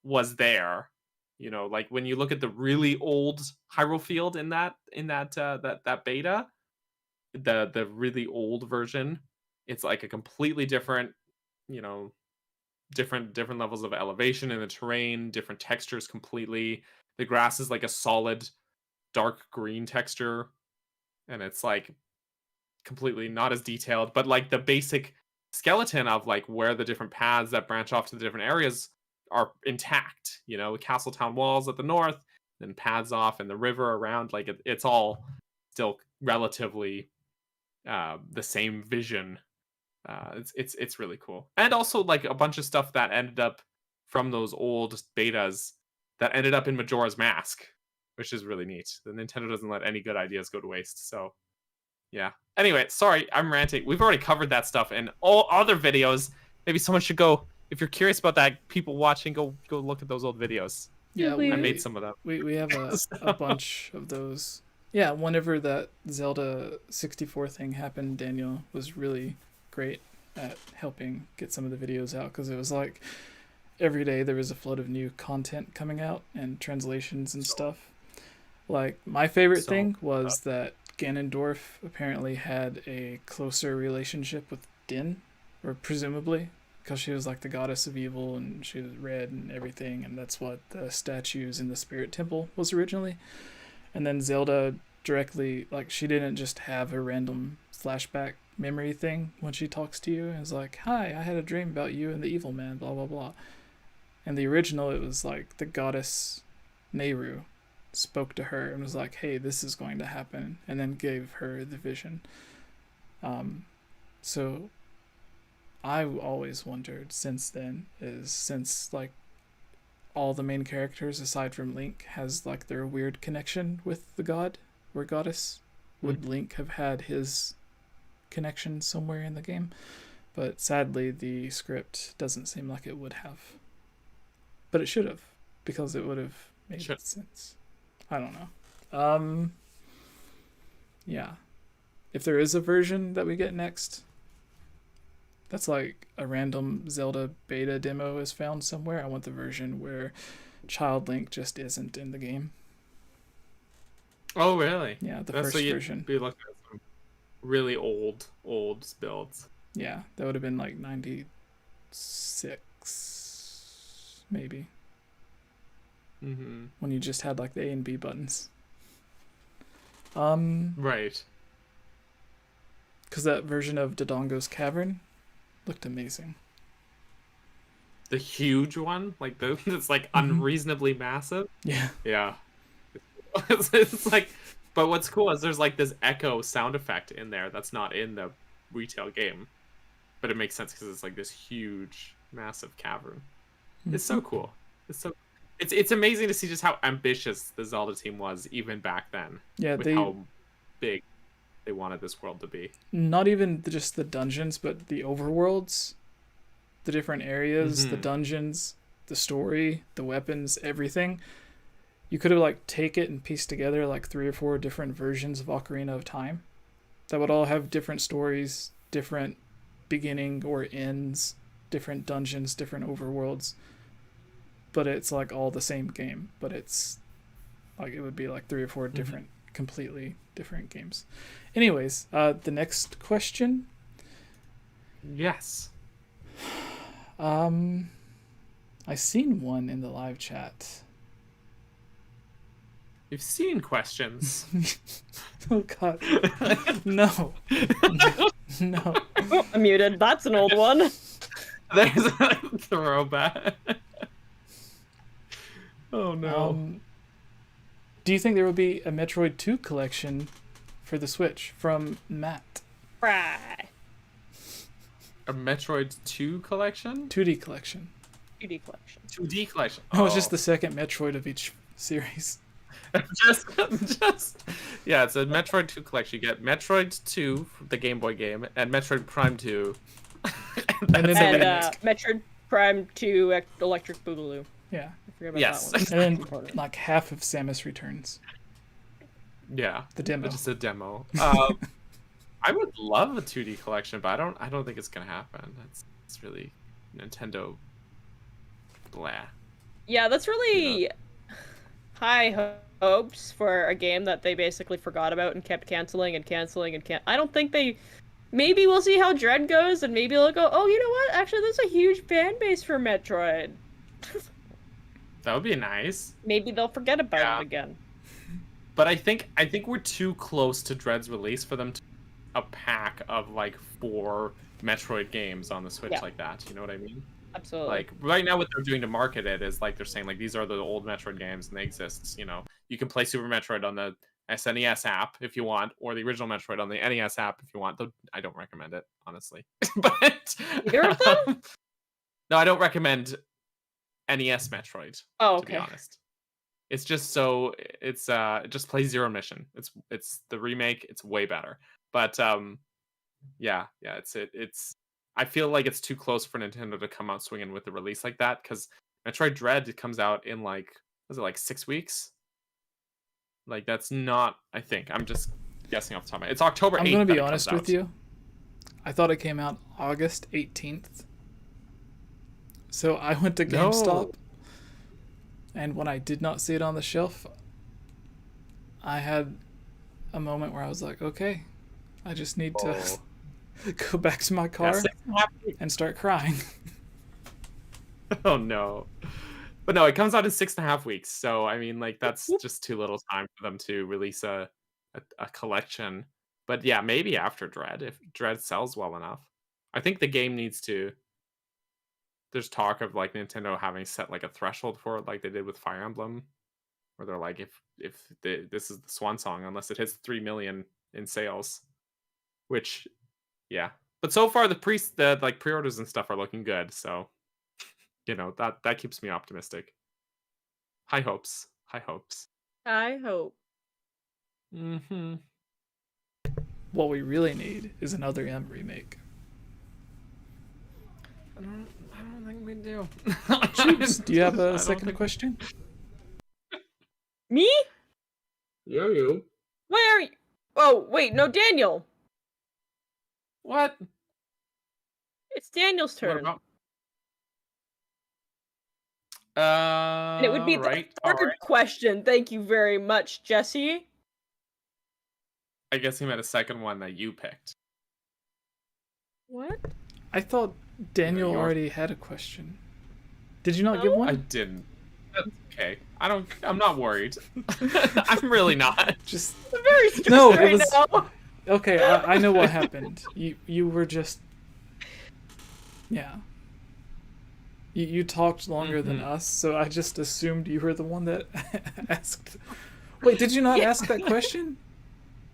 was there, you know. Like when you look at the really old Hyrule Field in that beta, the really old version, it's like a completely different, you know, different levels of elevation in the terrain, different textures completely. The grass is like a solid dark green texture, and it's like completely not as detailed, but like the basic skeleton of like where the different paths that branch off to the different areas are intact, you know, castle town walls at the north, then paths off and the river around, like it's all still relatively the same vision. It's really cool. And also like a bunch of stuff that ended up from those old betas that ended up in Majora's Mask, which is really neat. The Nintendo doesn't let any good ideas go to waste. So yeah. Anyway, sorry, I'm ranting. We've already covered that stuff in all other videos. Maybe someone should go if you're curious about that, people watching, go look at those old videos. Yeah, I I made some of them. we have a bunch of those. Yeah, whenever that Zelda 64 thing happened, Daniel was really great at helping get some of the videos out, because it was like every day there was a flood of new content coming out and translations and stuff. Like, my favorite thing was that Ganondorf apparently had a closer relationship with Din, or presumably, because she was like the goddess of evil and she was red and everything, and that's what the statues in the Spirit Temple was originally. And then Zelda directly, like, she didn't just have a random flashback memory thing when she talks to you. It's like, hi, I had a dream about you and the evil man, blah, blah, blah. And the original, it was like the goddess Nehru spoke to her and was like, hey, this is going to happen, and then gave her the vision. So I've always wondered since then, since like all the main characters aside from Link has like their weird connection with the god or goddess, would Link have had his connection somewhere in the game? But sadly the script doesn't seem like it would have, but it should have, because it would have made sense. I don't know. Yeah, if there is a version that we get next that's like a random Zelda beta demo is found somewhere, I want the version where Child Link just isn't in the game. Oh, really? Yeah, the That's first version. Be looking at some really old builds. Yeah, that would have been like 96, maybe. When you just had like the A and B buttons. Right. Because that version of Dodongo's Cavern looked amazing. The huge one, like it's like unreasonably massive. Yeah. Yeah. It's like, but what's cool is there's like this echo sound effect in there that's not in the retail game, but it makes sense because it's like this huge, massive cavern. It's so cool. It's amazing to see just how ambitious the Zelda team was even back then. Yeah, with how big they wanted this world to be. Not even just the dungeons, but the overworlds, the different areas, the dungeons, the story, the weapons, everything. You could have like take it and piece together like 3 or 4 different versions of Ocarina of Time that would all have different stories, different beginning or ends, different dungeons, different overworlds. But it's like all the same game, but it's like it would be like 3 or 4 different, completely different games. Anyways, the next question. Yes. I seen one in the live chat. You've seen questions. Oh god. No. No. Oh, I'm muted. That's an old one. There's a throwback. Oh no. Do you think there will be a Metroid 2 collection for the Switch? From Matt. Right. A Metroid 2 collection? 2D collection. 2D collection. 2D collection. Oh, it's just the second Metroid of each series. just yeah, it's a Metroid 2 collection. You get Metroid 2, the Game Boy game, and Metroid Prime 2. and Metroid Prime 2 Electric Boogaloo. Yeah. I forget about Yes. that one. And then like half of Samus Returns. Yeah. The demo. Just a demo. I would love a 2D collection, but I don't think it's gonna happen. It's really Nintendo blah. Yeah, that's really high hopes for a game that they basically forgot about and kept canceling and canceling and I don't think they. Maybe we'll see how Dread goes, and maybe they'll go, oh, you know what? Actually, there's a huge fan base for Metroid. That would be nice. Maybe they'll forget about it again. But I think we're too close to Dread's release for them to a pack of like 4 Metroid games on the Switch like that. You know what I mean? Absolutely. Like right now, what they're doing to market it is like they're saying like these are the old Metroid games and they exist. You know, you can play Super Metroid on the SNES app if you want, or the original Metroid on the NES app if you want. Though I don't recommend it, honestly. But either of them? No, I don't recommend NES Metroid. Oh, okay. To be honest, it's just so it just plays Zero Mission. It's the remake. It's way better. But it's I feel like it's too close for Nintendo to come out swinging with the release like that, because Metroid Dread comes out in like, was it like 6 weeks? Like that's not. I think I'm just guessing off the top of my head. It's October 8th. I'm gonna be that it comes honest with out. you. I thought it came out August 18th. So I went to GameStop, and when I did not see it on the shelf, I had a moment where I was like, okay, I just need to go back to my car and start crying. Oh no. But no, it comes out in 6.5 weeks. So I mean, like that's just too little time for them to release a collection. But yeah, maybe after Dread, if Dread sells well enough. I think the game needs to. There's talk of like Nintendo having set like a threshold for it, like they did with Fire Emblem, where they're like, if this is the swan song, unless it hits 3 million in sales, which, yeah. But so far the pre-orders and stuff are looking good, so that keeps me optimistic. High hopes. I hope. Mm-hmm. What we really need is another M remake. I don't think we do. Choose. Do you have a second question? Me? Yeah, you. Where are you? Oh, wait, no, Daniel. What? It's Daniel's turn. What about? And it would be the third question. Thank you very much, Jesse. I guess he meant a second one that you picked. What? I thought Daniel already had a question. Did you not give one? I didn't. That's okay. I'm not worried. I'm really not. Just I'm very stressed now. Okay, I know what happened. You were just... Yeah. You talked longer than us, so I just assumed you were the one that asked. Wait, did you not ask that question?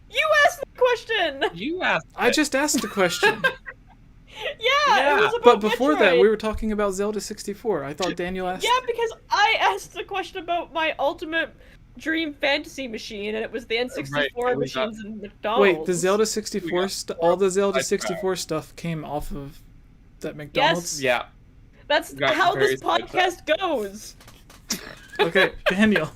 You asked the question! You asked I just asked a question. Yeah, it was about but before Metroid. that, we were talking about Zelda 64. I thought Daniel asked... Yeah, because I asked a question about my ultimate dream fantasy machine, and it was the N64 machines and McDonald's. Wait, the Zelda 64 all the Zelda 64 stuff came off of that McDonald's? Yes. Yeah. That's how this podcast goes. Okay, Daniel,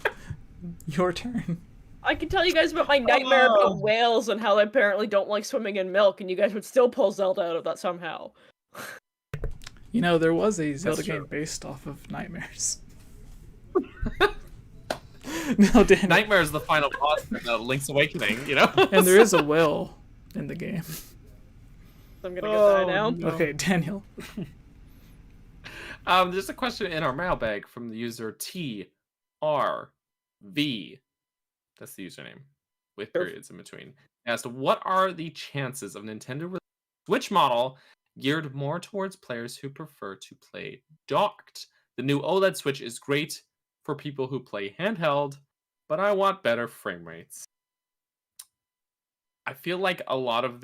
your turn. I can tell you guys about my nightmare about whales and how they apparently don't like swimming in milk, and you guys would still pull Zelda out of that somehow. You know, there was a Zelda game based off of nightmares. No, Daniel. Nightmare is the final boss in Link's Awakening, And there is a whale in the game. I'm gonna go die now. No. Okay, Daniel. There's a question in our mailbag from the user TRV. That's the username, with periods in between. As to what are the chances of Nintendo releasing a Switch model geared more towards players who prefer to play docked? The new OLED Switch is great for people who play handheld, but I want better frame rates. I feel like a lot of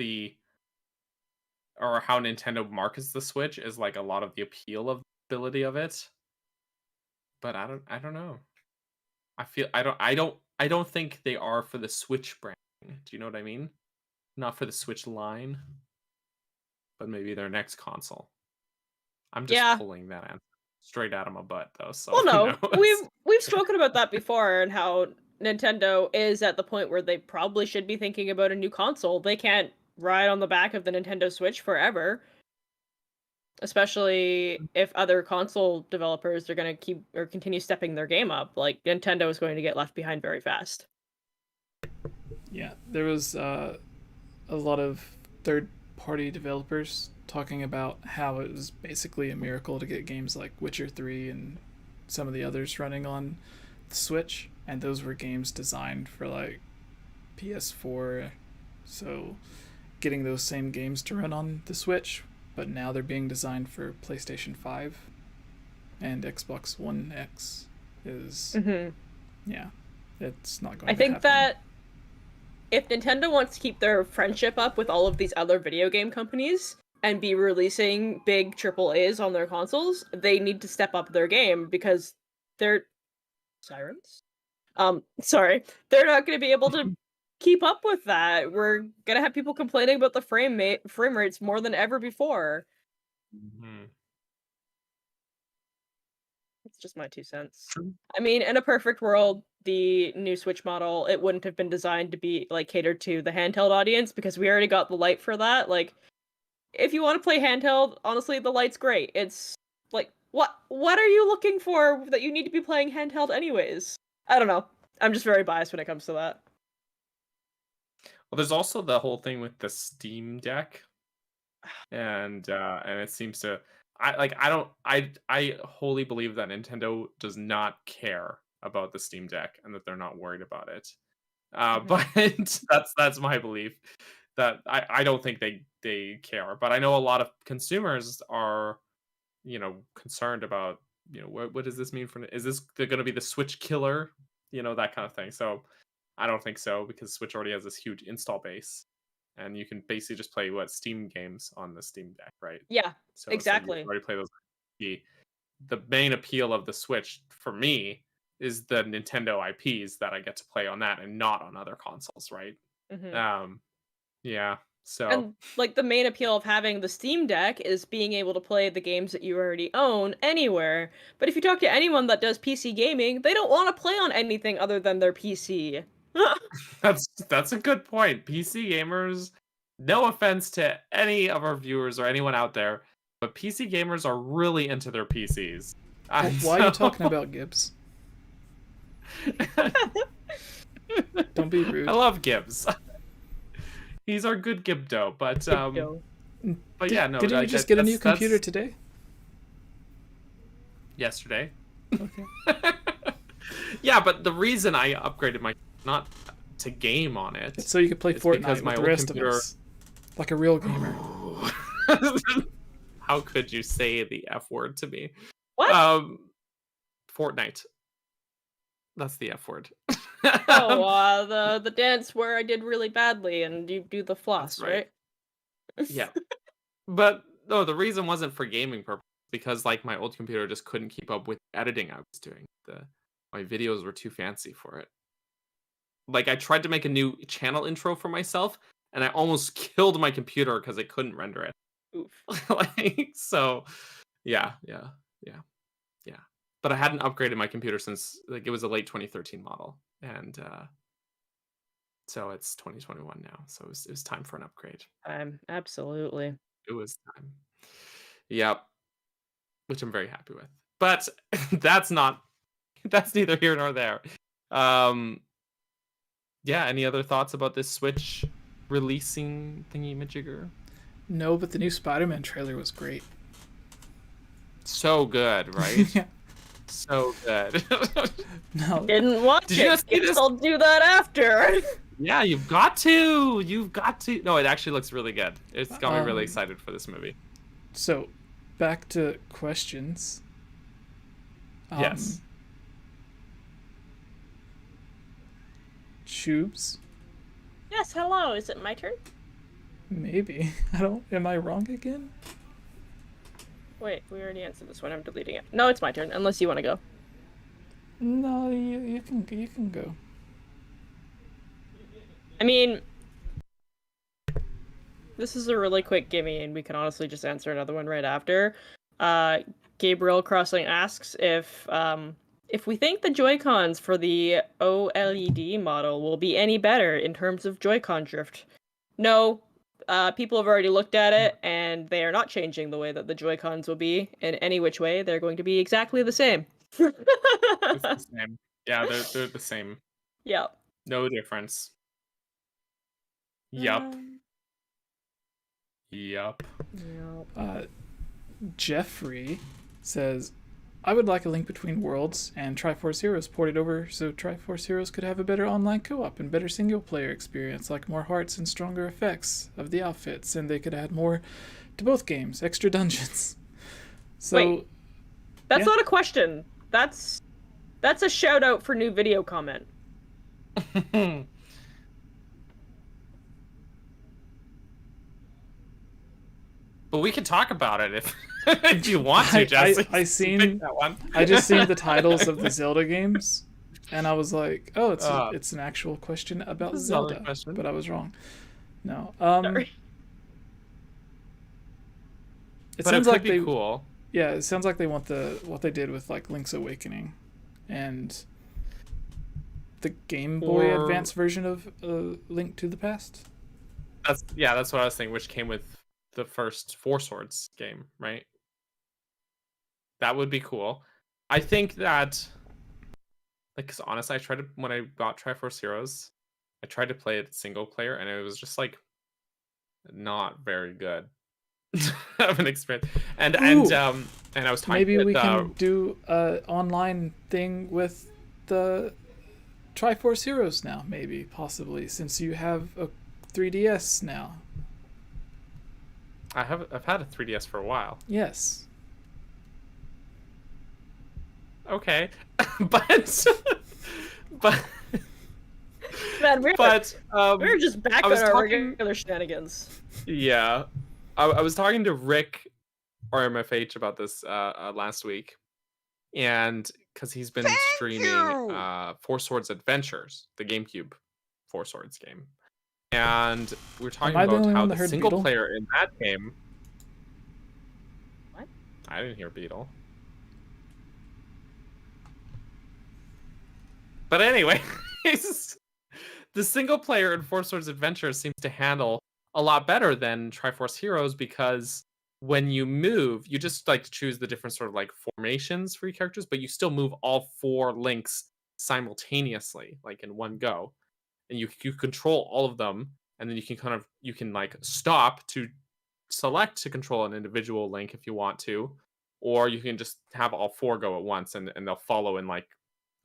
how Nintendo markets the Switch is like a lot of the appeal of the ability of it. But I don't know. I don't think they are for the Switch brand. Do you know what I mean? Not for the Switch line, but maybe their next console. I'm just pulling that answer straight out of my butt, though. So well, no, we've spoken about that before, and how Nintendo is at the point where they probably should be thinking about a new console. They can't ride on the back of the Nintendo Switch forever. Especially if other console developers are going to continue stepping their game up. Like, Nintendo is going to get left behind very fast. Yeah, there was a lot of third-party developers talking about how it was basically a miracle to get games like Witcher 3 and some of the others running on the Switch. And those were games designed for, like, PS4. So getting those same games to run on the Switch, but now they're being designed for PlayStation 5 and Xbox One X is... Yeah, it's not going to happen. I think that if Nintendo wants to keep their friendship up with all of these other video game companies and be releasing big AAAs on their consoles, they need to step up their game, because they're... Sirens? Sorry. They're not going to be able to keep up with that. We're gonna have people complaining about the frame rates more than ever before. Mhm. It's just my 2 cents. True. I mean, in a perfect world, the new Switch model, it wouldn't have been designed to be like catered to the handheld audience because we already got the light for that. Like, if you want to play handheld, honestly, the light's great. It's like, what are you looking for that you need to be playing handheld anyways? I don't know. I'm just very biased when it comes to that. Well, there's also the whole thing with the Steam Deck, and it seems to. I wholly believe that Nintendo does not care about the Steam Deck and that they're not worried about it. But that's my belief. That I don't think they care, but I know a lot of consumers are, concerned about, what does this mean for? Is this going to be the Switch killer? That kind of thing. So I don't think so because Switch already has this huge install base, and you can basically just play Steam games on the Steam Deck, right? Yeah, So exactly. you already play those. The main appeal of the Switch for me is the Nintendo IPs that I get to play on that and not on other consoles, right? Yeah. So And like the main appeal of having the Steam Deck is being able to play the games that you already own anywhere. But if you talk to anyone that does PC gaming, they don't want to play on anything other than their PC. that's a good point. PC gamers, no offense to any of our viewers or anyone out there, but PC gamers are really into their PCs. Why are you talking about Gibbs? Don't be rude. I love Gibbs. He's our good Gibdo, but yeah, no. Did you just get a new computer today? Yesterday. Okay. Yeah, but the reason I upgraded my not to game on it, so you could play Fortnite because with my the old rest computer... of us, like a real gamer. How could you say the F word to me? What? Fortnite. That's the F word. The dance where I did really badly and you do the floss, right? Yeah. But no, the reason wasn't for gaming purposes, because like my old computer just couldn't keep up with the editing I was doing. My videos were too fancy for it. Like I tried to make a new channel intro for myself and I almost killed my computer because it couldn't render it. Oof. So yeah. But I hadn't upgraded my computer since it was a late 2013 model, and so it's 2021 now. So it was time for an upgrade. Absolutely. It was time. Yep, which I'm very happy with. But that's neither here nor there. Yeah. Any other thoughts about this Switch releasing thingy-majigger? No, but the new Spider-Man trailer was great. So good, right? Yeah. So good. No. Didn't watch Did you not see this? I'll do that after. Yeah, you've got to. No, it actually looks really good. It's got me really excited for this movie. So, back to questions. Yes. Tubes? Yes, hello. Is it my turn? Maybe. Am I wrong again? Wait, we already answered this one. I'm deleting it. No, it's my turn, unless you want to go. No, you can go. I mean, this is a really quick gimme, and we can honestly just answer another one right after. Gabriel Crossing asks if we think the Joy-Cons for the OLED model will be any better in terms of Joy-Con drift. No. People have already looked at it, and they are not changing the way that the Joy-Cons will be in any which way. They're going to be exactly the same. It's the same. Yeah, they're the same. Yep. No difference. Yup. Jeffrey says, I would like a Link Between Worlds and Triforce Heroes ported over so Triforce Heroes could have a better online co-op and better single-player experience, like more hearts and stronger effects of the outfits, and they could add more to both games, extra dungeons. So, wait, that's not a question. That's a shout-out for new video comment. But we can talk about it if you want to, Jesse. I just seen the titles of the Zelda games, and I was like, "Oh, it's an actual question about Zelda," but I was wrong. No. Sorry. It But sounds it could like be they cool. yeah, it sounds like they want what they did with like Link's Awakening and the Game Boy Or Advance version of Link to the Past. that's what I was thinking, which came with the first Four Swords game, right? That would be cool. I think that, like, because honestly, when I got Triforce Heroes, I tried to play it single player, and it was just like not very good of an experience. And I was talking Maybe with we can do a online thing with the Triforce Heroes now, maybe, possibly, since you have a 3DS now. I've had a 3DS for a while. Yes. Okay, but Man, we were just back I on was our talking- regular shenanigans. yeah, I was talking to Rick or MFH about this last week, and because he's been streaming Four Swords Adventures, the GameCube Four Swords game, and we were talking Am I the about only how one that the heard single Beetle? player in that game. What? I didn't hear Beetle. But anyway, the single player in Four Swords Adventures seems to handle a lot better than Triforce Heroes, because when you move, you just like choose the different sort of like formations for your characters, but you still move all four links simultaneously, like in one go. And you control all of them, and then you can like stop to select to control an individual link if you want to, or you can just have all four go at once, and they'll follow in like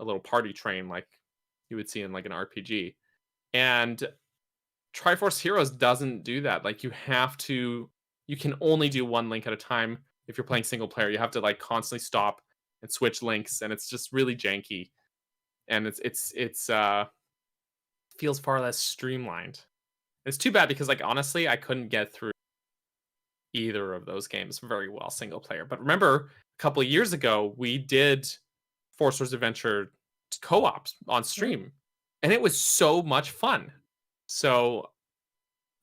a little party train like you would see in like an RPG. And Triforce Heroes doesn't do that. Like you can only do one link at a time if you're playing single player. You have to like constantly stop and switch links, and it's just really janky. And it's feels far less streamlined. It's too bad, because like honestly, I couldn't get through either of those games very well single player. But remember, a couple of years ago, we did Four Swords Adventure co-ops on stream, and it was so much fun. So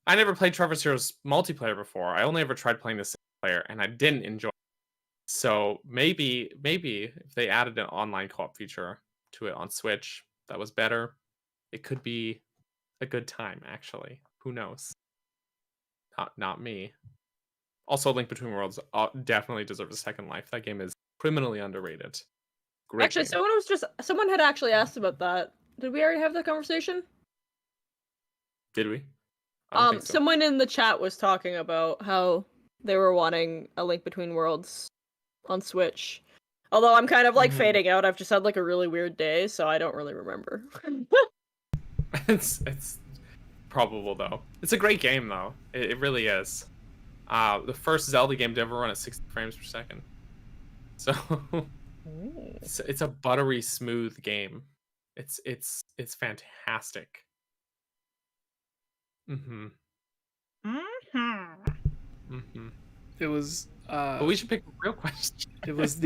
I never played Triforce Heroes multiplayer before. I only ever tried playing the single player, and I didn't enjoy it. So maybe if they added an online co-op feature to it on Switch that was better, it could be a good time, actually. Who knows? Not me. Also, Link Between Worlds definitely deserves a second life. That game is criminally underrated. Great Actually, game. someone had actually asked about that. Did we already have that conversation? Did we? I don't think so. Someone in the chat was talking about how they were wanting a Link Between Worlds on Switch. Although I'm kind of like fading out. I've just had like a really weird day, so I don't really remember. It's probable though. It's a great game though. It really is. The first Zelda game to ever run at 60 frames per second. So it's a buttery smooth game. It's fantastic. It was But we should pick a real question. it was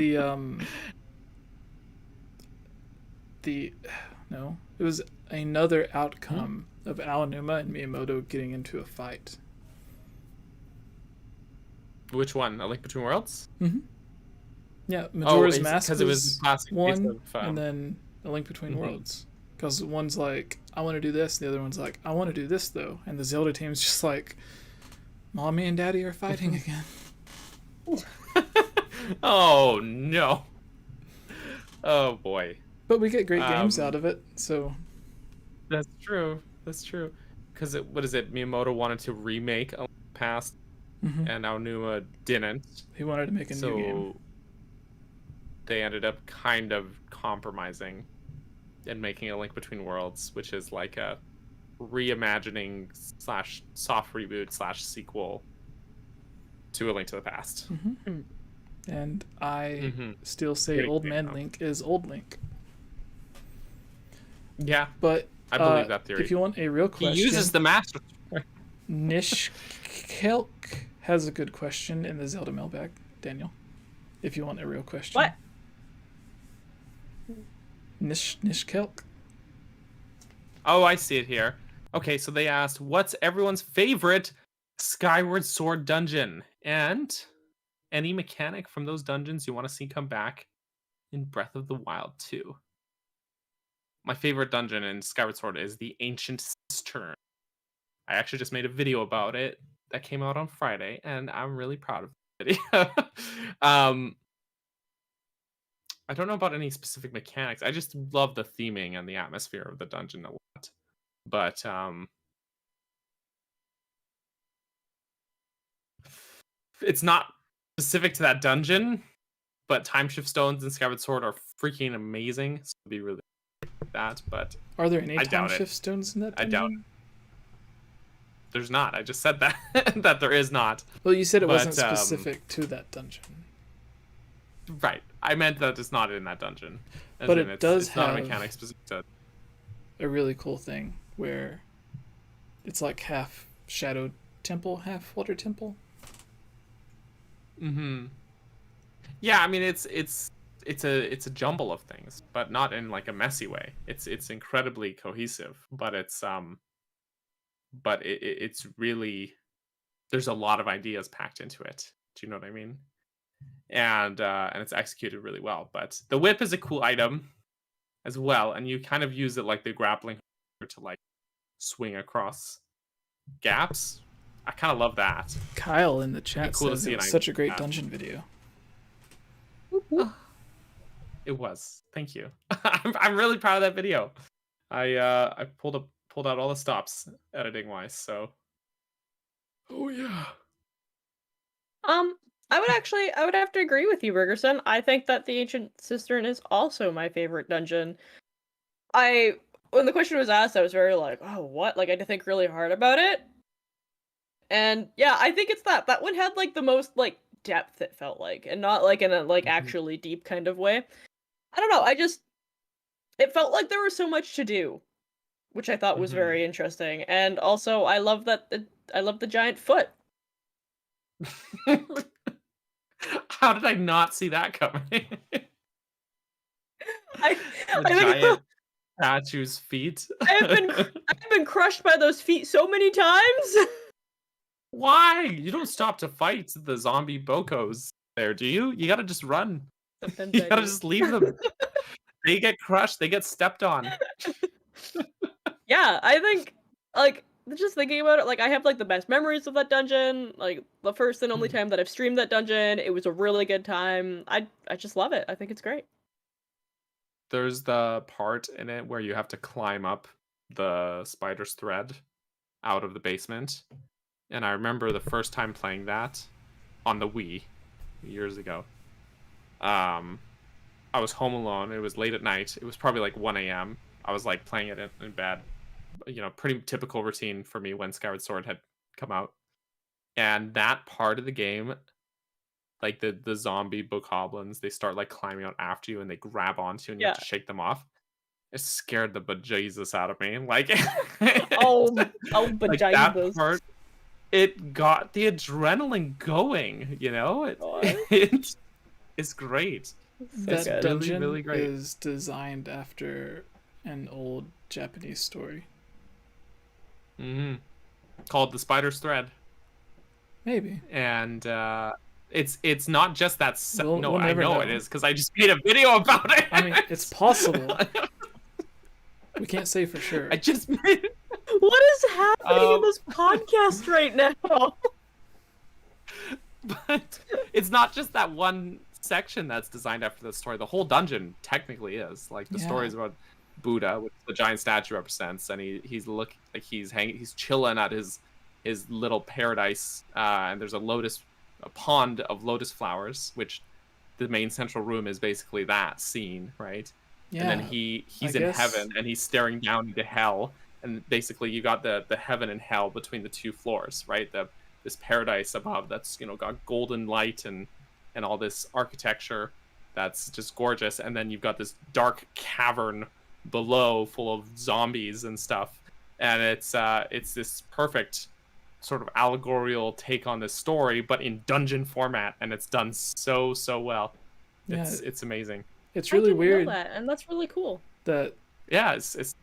it was another outcome of Aonuma and Miyamoto getting into a fight. Which one? A Link Between Worlds? Yeah, Majora's Mask because it was the classic one, case of, and then A Link Between Worlds. Because one's like, I want to do this, and the other one's like, I want to do this though, and the Zelda team's just like, Mommy and Daddy are fighting again. Oh no! Oh boy! But we get great games out of it, so. That's true. That's true. Because what is it? Miyamoto wanted to remake a past, and Aonuma didn't. He wanted to make a new game. They ended up kind of compromising and making a Link Between Worlds, which is like a reimagining / soft reboot / sequel to A Link to the Past. And I still say Old Man Link is Old Link. Yeah, but I believe that theory. If you want a real question, he uses the Master. Nishkelk has a good question in the Zelda mailbag, Daniel. If you want a real question. What? Nishkelk. Oh, I see it here. Okay, so they asked, what's everyone's favorite Skyward Sword dungeon? And any mechanic from those dungeons you want to see come back in Breath of the Wild 2. My favorite dungeon in Skyward Sword is the Ancient Cistern. I actually just made a video about it that came out on Friday, and I'm really proud of the video. I don't know about any specific mechanics. I just love the theming and the atmosphere of the dungeon a lot. But it's not specific to that dungeon, but time shift stones in Skyward Sword are freaking amazing. So it'd be really that, but Are there any I time doubt it. shift stones in that dungeon? I doubt it. There's not. I just said that that there is not. Well, you said it wasn't But, specific to that dungeon. Right. I meant that it's not in that dungeon. As But in it does it's not a have- mechanic specific to. A really cool thing where it's like half shadow temple, half water temple. Mm-hmm. Yeah, I mean it's a jumble of things, but not in like a messy way. It's incredibly cohesive, but it's really, there's a lot of ideas packed into it. Do you know what I mean? And it's executed really well. But the whip is a cool item as well, and you kind of use it like the grappling hook to like swing across gaps. I kind of love that. Kyle in the chat cool to says see it an was item such a great like that. dungeon video. It was. Thank you. I'm really proud of that video. I pulled out all the stops editing wise. So. Oh yeah. I would have to agree with you, Bergerson. I think that the Ancient Cistern is also my favorite dungeon. When the question was asked, I was very like, oh, what? Like, I had to think really hard about it. And yeah, I think it's that. That one had like the most like depth, it felt like, and not like in a like actually deep kind of way. I don't know, it felt like there was so much to do, which I thought was very interesting. And also I love the giant foot. How did I not see that coming? I The think giant statue's feet. I've been crushed by those feet so many times. Why? You don't stop to fight the zombie bocos there, do you? You gotta just run. Sometimes You I gotta do. just leave them. They get crushed. They get stepped on. Yeah, I think like just thinking about it, like I have like the best memories of that dungeon. Like the first and only time that I've streamed that dungeon, it was a really good time. I just love it. I think it's great. There's the part in it where you have to climb up the spider's thread out of the basement. And I remember the first time playing that on the Wii years ago. I was home alone. It was late at night. It was probably like 1 a.m. I was like playing it in bed. You know, pretty typical routine for me when Skyward Sword had come out. And that part of the game, like the zombie bokoblins, they start like climbing out after you and they grab onto you and you have to shake them off. It scared the bejesus out of me. Like, Oh, like that bejesus. part, it got the adrenaline going, you know? God. It's great. That really, dungeon really great. is designed after an old Japanese story. Called The Spider's Thread. Maybe. And it's not just that. We'll I never know know. it is because I just made a video about it. I mean, it's possible. We can't say for sure. I just made. What is happening in this podcast right now? But it's not just that one section that's designed after the story. The whole dungeon technically is like the story is about Buddha, which the giant statue represents, and he's chilling at his little paradise, and there's a pond of lotus flowers, which the main central room is basically that scene, right? Yeah, and then he's in heaven and he's staring down into hell, and basically you got the heaven and hell between the two floors, right? This paradise above that's got golden light and all this architecture that's just gorgeous, and then you've got this dark cavern below full of zombies and stuff, and it's this perfect sort of allegorical take on this story, but in dungeon format, and it's done so well. It's amazing. It's really weird know that, and that's really cool. that it's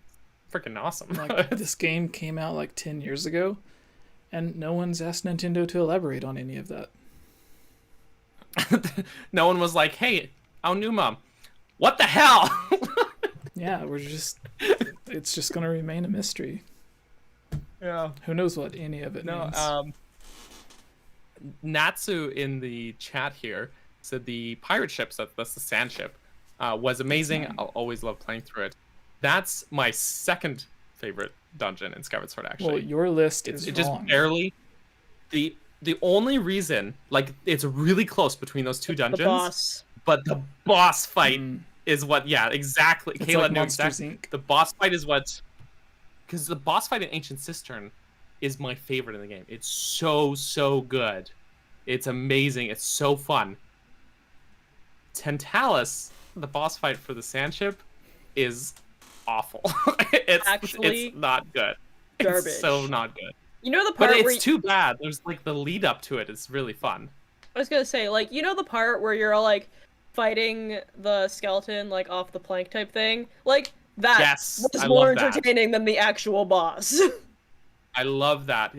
freaking awesome. like this game came out like 10 years ago, and no one's asked Nintendo to elaborate on any of that. No one was like, "Hey, Aonuma, what the hell?" Yeah, it's just gonna remain a mystery. Yeah. Who knows what any of it means? Natsu in the chat here said the pirate ships, that's the sand ship, was amazing. I'll always love playing through it. That's my second favorite dungeon in Skyward Sword, actually. Well, your list is it wrong. just barely the only reason, like, it's really close between those two dungeons, The boss. but the boss fight is what, yeah, exactly. It's Kayla like knew Monsters, exactly. Inc. The boss fight is what, because the boss fight in Ancient Cistern is my favorite in the game. It's so good. It's amazing. It's so fun. Tentalis, the boss fight for the sand ship, is awful. It's not good. Garbage. It's so not good. You know the part but where it's too bad. There's like the lead up to it is really fun. I was gonna say, like, you know the part where you're like fighting the skeleton like off the plank type thing? Like that was more entertaining than the actual boss. I love that.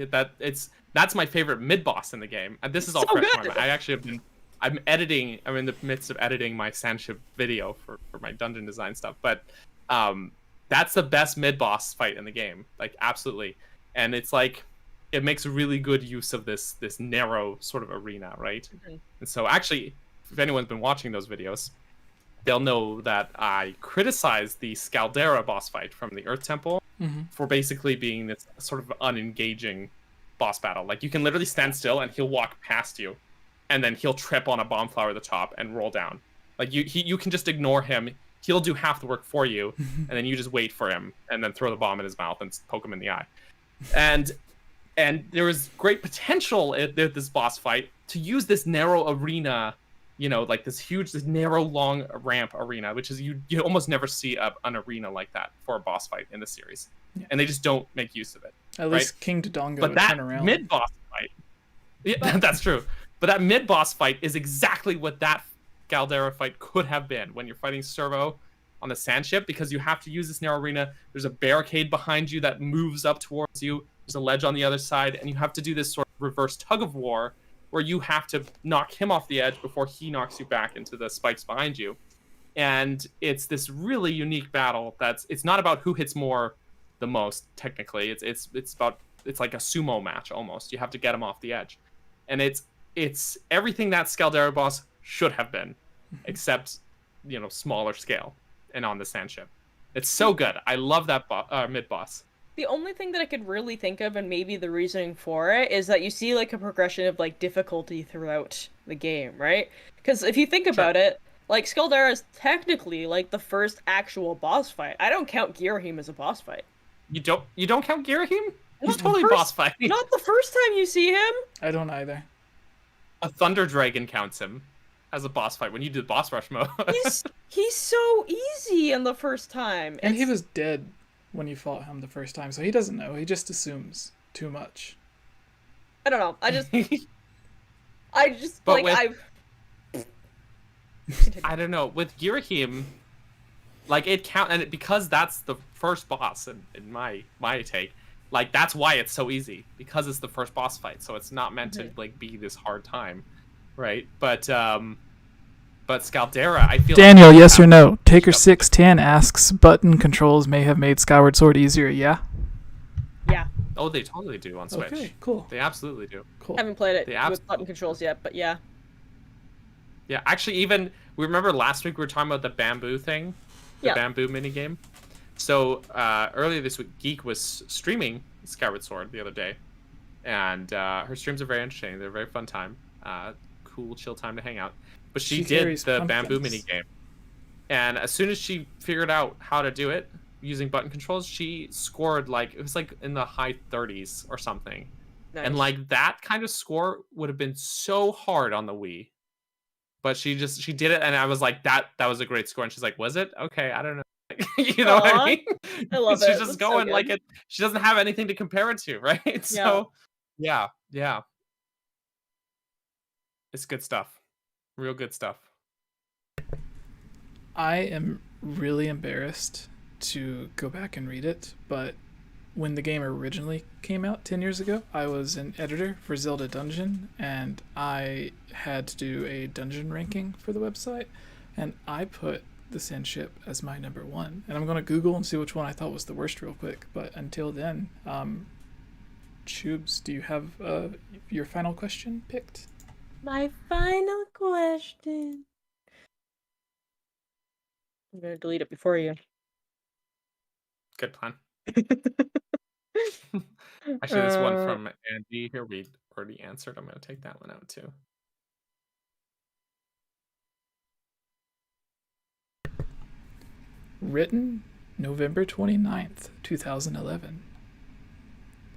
That's my favorite mid boss in the game. And this is all fresh for me. I actually have been I'm in the midst of editing my Sandship video for my dungeon design stuff. But that's the best mid boss fight in the game. Like, absolutely. And it's like it makes really good use of this narrow sort of arena, right? And so actually, if anyone's been watching those videos, they'll know that I criticized the Scaldera boss fight from the Earth Temple for basically being this sort of unengaging boss battle. Like, you can literally stand still and he'll walk past you, and then he'll trip on a bomb flower at the top and roll down. Like, you can just ignore him. He'll do half the work for you, and then you just wait for him, and then throw the bomb in his mouth and poke him in the eye. And there was great potential at this boss fight to use this narrow arena, you know, like this narrow, long ramp arena, which is you almost never see an arena like that for a boss fight in the series, and they just don't make use of it. At least King Dodongo would turn around. But that mid boss fight, that's true. But that mid boss fight is exactly what that Caldera fight could have been when you're fighting Servo on the sand ship, because you have to use this narrow arena. There's a barricade behind you that moves up towards you. There's a ledge on the other side, and you have to do this sort of reverse tug of war where you have to knock him off the edge before he knocks you back into the spikes behind you. And it's this really unique battle it's not about who hits the most, technically. It's like a sumo match almost. You have to get him off the edge. And it's everything that Scaldera boss should have been, except, you know, smaller scale and on the sand ship. It's so good. I love that mid boss. The only thing that I could really think of, and maybe the reasoning for it, is that you see like a progression of like difficulty throughout the game, right? Because if you think about it, like Scaldera is technically like the first actual boss fight. I don't count 𝐓𝐼𝐻 as a boss fight. You don't count 𝐓𝐼𝐻? He's totally boss fight. Not the first time you see him. I don't either. A Thunder Dragon counts him as a boss fight when you do the boss rush mode. he's so easy in the first time. And he was dead when you fought him the first time, so he doesn't know. He just assumes too much. I don't know. I just I don't know. With 𝐓𝐼𝐻, like, it count, and because that's the first boss in my take, like, that's why it's so easy, because it's the first boss fight, so it's not meant to like be this hard time, right? But Scaldera, I feel Daniel, like yes or no? Taker610 asks, button controls may have made Skyward Sword easier, yeah? Yeah. Oh, they totally do on Switch. Okay, cool. They absolutely do. Cool. Haven't played it with button controls yet, but yeah. Yeah, actually, we remember last week we were talking about the bamboo thing, the bamboo minigame. So earlier this week, Geek was streaming Skyward Sword the other day, and her streams are very entertaining. They're a very fun time, cool, chill time to hang out. But she did the bamboo minigame, and as soon as she figured out how to do it using button controls, she scored like, it was like in the high 30s or something. Nice. And like that kind of score would have been so hard on the Wii. But she did it, and I was like, that was a great score. And she's like, was it? Okay, I don't know. You know what I mean? I love it. She's just going like it. She doesn't have anything to compare it to, right? Yeah. So, yeah. It's good stuff. Real good stuff. I am really embarrassed to go back and read it, but when the game originally came out 10 years ago, I was an editor for Zelda Dungeon, and I had to do a dungeon ranking for the website, and I put the Sand Ship as my number 1. And I'm going to Google and see which one I thought was the worst real quick. But until then, Choobs, do you have your final question picked? My final question. I'm going to delete it before you. Good plan. Actually, this one from Andy here we already answered. I'm going to take that one out too. Written November 29th, 2011.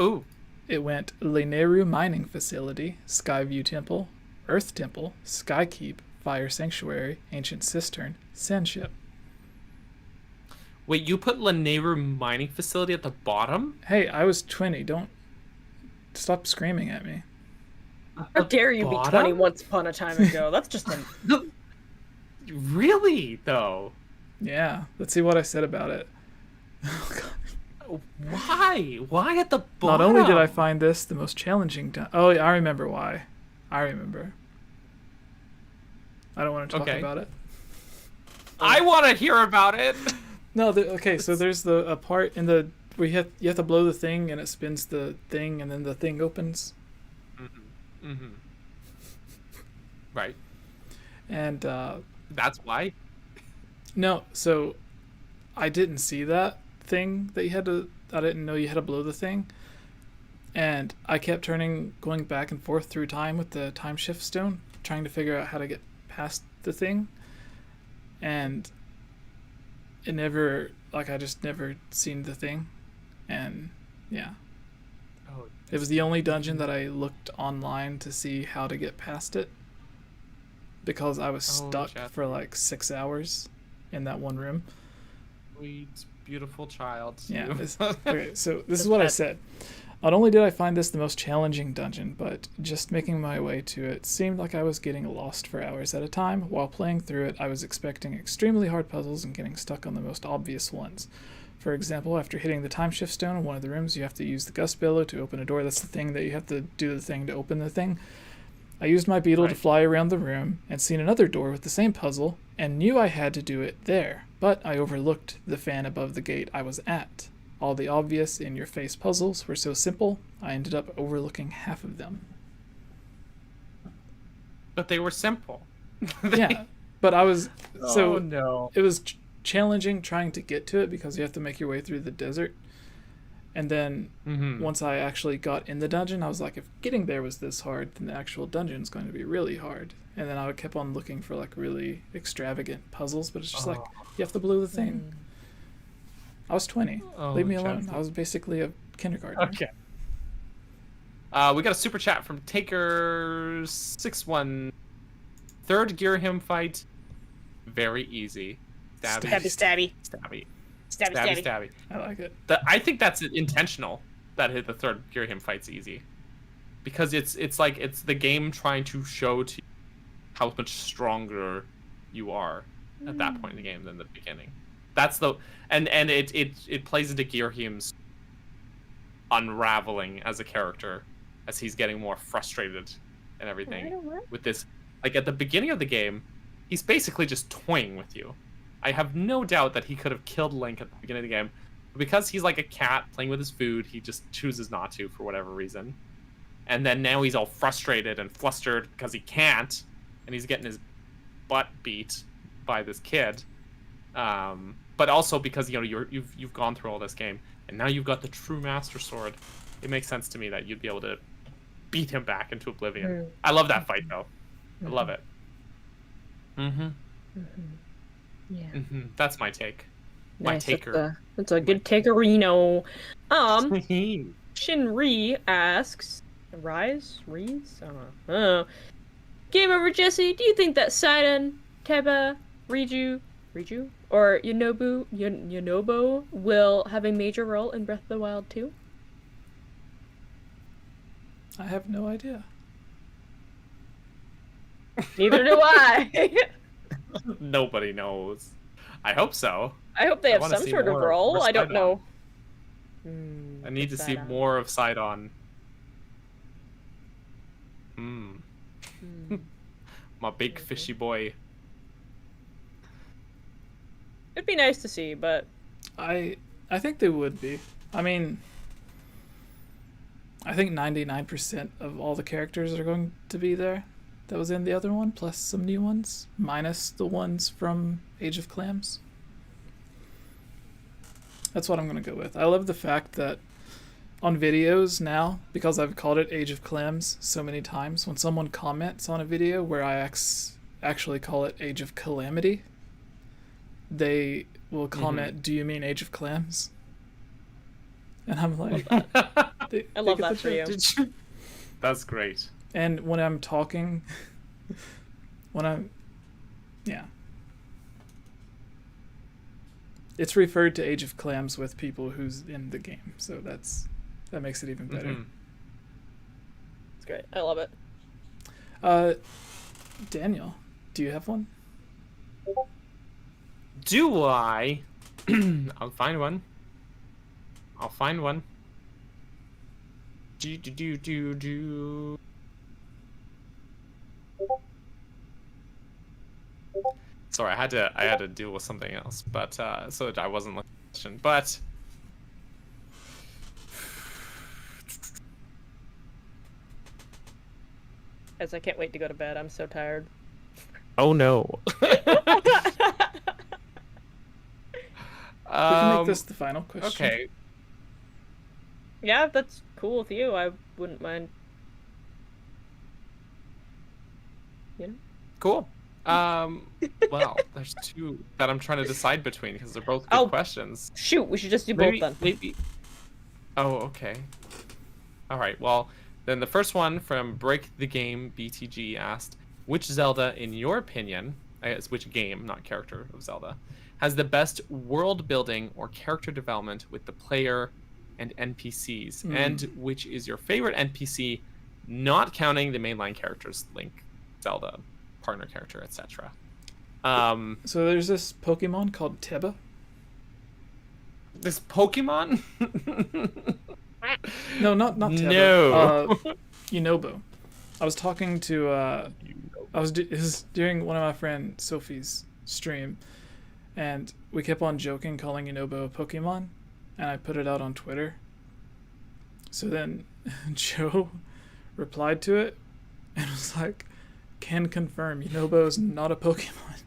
Ooh. It went Leneru Mining Facility, Skyview Temple, Earth Temple, Sky Keep, Fire Sanctuary, Ancient Cistern, Sand Ship. Wait, you put Leneru Mining Facility at the bottom? Hey, I was 20. Don't stop screaming at me. How dare you be 20 once upon a time ago? That's just a... Really, though? Yeah, let's see what I said about it. Why? Why at the bottom? Not only did I find this the most challenging... Oh, I remember why. I remember. I don't want to talk about it. I want to hear about it! No, okay, so there's a part in the... where you have to blow the thing, and it spins the thing, and then the thing opens. Mm-hmm. Mm-hmm. Right. And, that's why? No, so I didn't see that thing that you had to... I didn't know you had to blow the thing. And I kept going back and forth through time with the time shift stone, trying to figure out how to get past the thing. And it never... I just never seen the thing. And, yeah. Oh, it was the only dungeon that I looked online to see how to get past it. Because I was stuck for 6 hours in that one room. Sweet, beautiful child. Yeah. Okay, so this is what I said. Not only did I find this the most challenging dungeon, but just making my way to it seemed like I was getting lost for hours at a time. While playing through it, I was expecting extremely hard puzzles and getting stuck on the most obvious ones. For example, after hitting the time shift stone in one of the rooms, you have to use the gust bellow to open a door. That's the thing that you have to do the thing to open the thing. I used my beetle to fly around the room and seen another door with the same puzzle and knew I had to do it there, but I overlooked the fan above the gate I was at. All the obvious in-your-face puzzles were so simple, I ended up overlooking half of them. But they were simple. Yeah, but I was... So no. It was challenging trying to get to it because you have to make your way through the desert. And then once I actually got in the dungeon, I was like, if getting there was this hard, then the actual dungeon's going to be really hard. And then I kept on looking for really extravagant puzzles, but it's just you have to blow the thing. I was 20. Leave me alone. I was basically a kindergartner. Okay. We got a super chat from Taker61. Third Ghirahim fight, very easy. Stabby. I like it. I think that's intentional. That the third Ghirahim fight's easy, because it's the game trying to show to you how much stronger you are at that point in the game than the beginning. That's and it plays into Ghirahim's unraveling as a character as he's getting more frustrated and everything with this. At the beginning of the game, he's basically just toying with you. I have no doubt that he could have killed Link at the beginning of the game, but because he's like a cat playing with his food, he just chooses not to for whatever reason. And then now he's all frustrated and flustered because he can't, and he's getting his butt beat by this kid. But also because you've gone through all this game, and now you've got the true Master Sword. It makes sense to me that you'd be able to beat him back into oblivion. I love that fight though. I love it. Yeah. That's my take. My taker. That's a good takerino. Shinri asks, Reese? I don't know. Game over, Jesse. Do you think that Sidon, Teba, Riju, or Yonobo will have a major role in Breath of the Wild 2? I have no idea. Neither do I. Nobody knows. I hope so. I hope they have some sort of role. I don't know. I I need to see Sidon. more of Sidon. My big fishy boy. It'd be nice to see, but I think they would be. I mean, I think 99% of all the characters are going to be there that was in the other one, plus some new ones, minus the ones from Age of Clams. That's what I'm going to go with. I love the fact that on videos now, because I've called it Age of Clams so many times, when someone comments on a video where I actually call it Age of Calamity, they will comment, "Do you mean Age of Clams?" And I'm like, I love that for you. That's great. And when I'm talking, yeah. It's referred to Age of Clams with people who's in the game, so that makes it even better. It's great. I love it. Daniel, do you have one? Do I? I'll find one. Do. Sorry, I had to deal with something else, but so I wasn't looking at the question. But As I can't wait to go to bed. I'm so tired. oh no. We can make this the final question. Okay. Yeah, if that's cool with you. I wouldn't mind. You know? Cool. Well, there's two that I'm trying to decide between because they're both good questions. Shoot, we should just do both then. Maybe. Oh, okay. All right. Well, then the first one from Break the Game BTG asked, which Zelda, in your opinion, I guess which game, not character of Zelda, has the best world building or character development with the player and NPCs, and which is your favorite NPC, not counting the mainline characters, Link, Zelda, partner character, etc. So there's this Pokemon called 𝐓𝐻𝐻. This Pokemon? No, not 𝐓𝐻𝐻. No. 𝐸𝐸. I was talking to it was during one of my friend Sophie's stream, and we kept on joking calling 𝐸𝐸 a Pokemon, and I put it out on Twitter. So then Joe replied to it and was like, "Can confirm 𝐸𝐸 is not a Pokemon."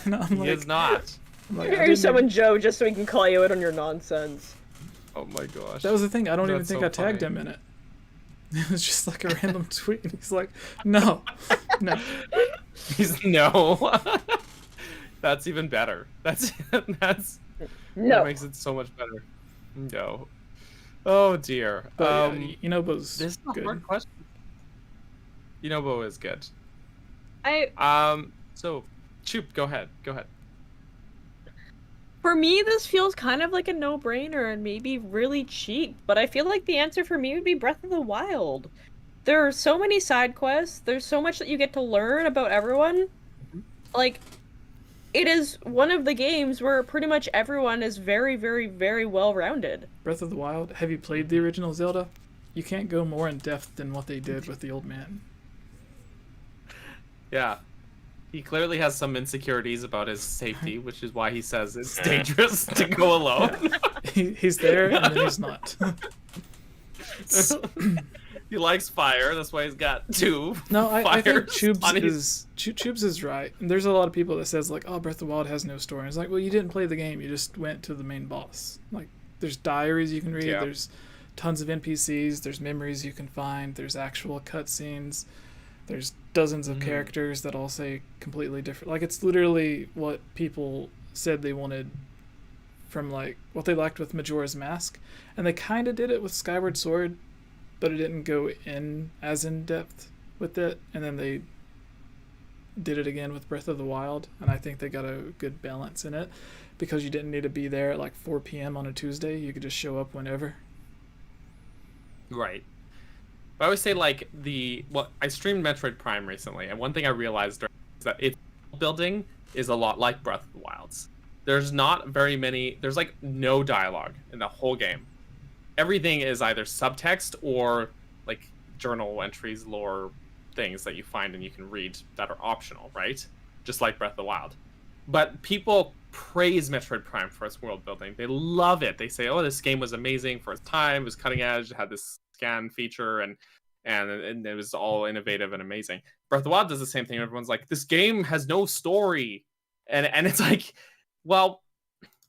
And I'm like, He is not. I'm like, You're summon Joe just so he can call you out on your nonsense. Oh my gosh. that was the thing. I don't even That's think so I tagged funny. him in it. It was just like a random tweet, and he's like, "No." He's no. That's even better. That's No. That makes it so much better. No. Oh dear. But 𝐸𝐸's This is a good. hard question. 𝐸𝐸 is good. So Choop, go ahead. For me, this feels kind of like a no-brainer and maybe really cheap, but I feel like the answer for me would be Breath of the Wild. There are so many side quests, there's so much that you get to learn about everyone. Like, it is one of the games where pretty much everyone is very, very, very well-rounded. Breath of the Wild. Have you played the original Zelda? You can't go more in depth than what they did with the old man. Yeah. He clearly has some insecurities about his safety, which is why he says it's dangerous to go alone. He's there and then he's not. He likes fire, that's why he's got two No, I think fires on Choobs is right. And there's a lot of people that says like, "Oh, Breath of the Wild has no story." And it's like, well, you didn't play the game. You just went to the main boss. Like, there's diaries you can read. Yeah. There's tons of NPCs. There's memories you can find. There's actual cutscenes. There's dozens of characters that all say completely different. Like, it's literally what people said they wanted from, like, what they liked with Majora's Mask. And they kind of did it with Skyward Sword, but it didn't go in as in depth with it. And then they did it again with Breath of the Wild. And I think they got a good balance in it because you didn't need to be there at like 4 p.m. on a Tuesday. You could just show up whenever. Right. But I always say, like, I streamed Metroid Prime recently, and one thing I realized is that its building is a lot like Breath of the Wild's. there's not very many. There's like no dialogue in the whole game. Everything is either subtext or like journal entries, lore things that you find and you can read that are optional, right? Just like Breath of the Wild. But people praise Metroid Prime for its world building. They love it. They say, "Oh, this game was amazing for its time. It was cutting edge. It had this scan feature, and it was all innovative and amazing." Breath of the Wild does the same thing. Everyone's like, "This game has no story," and it's like, well,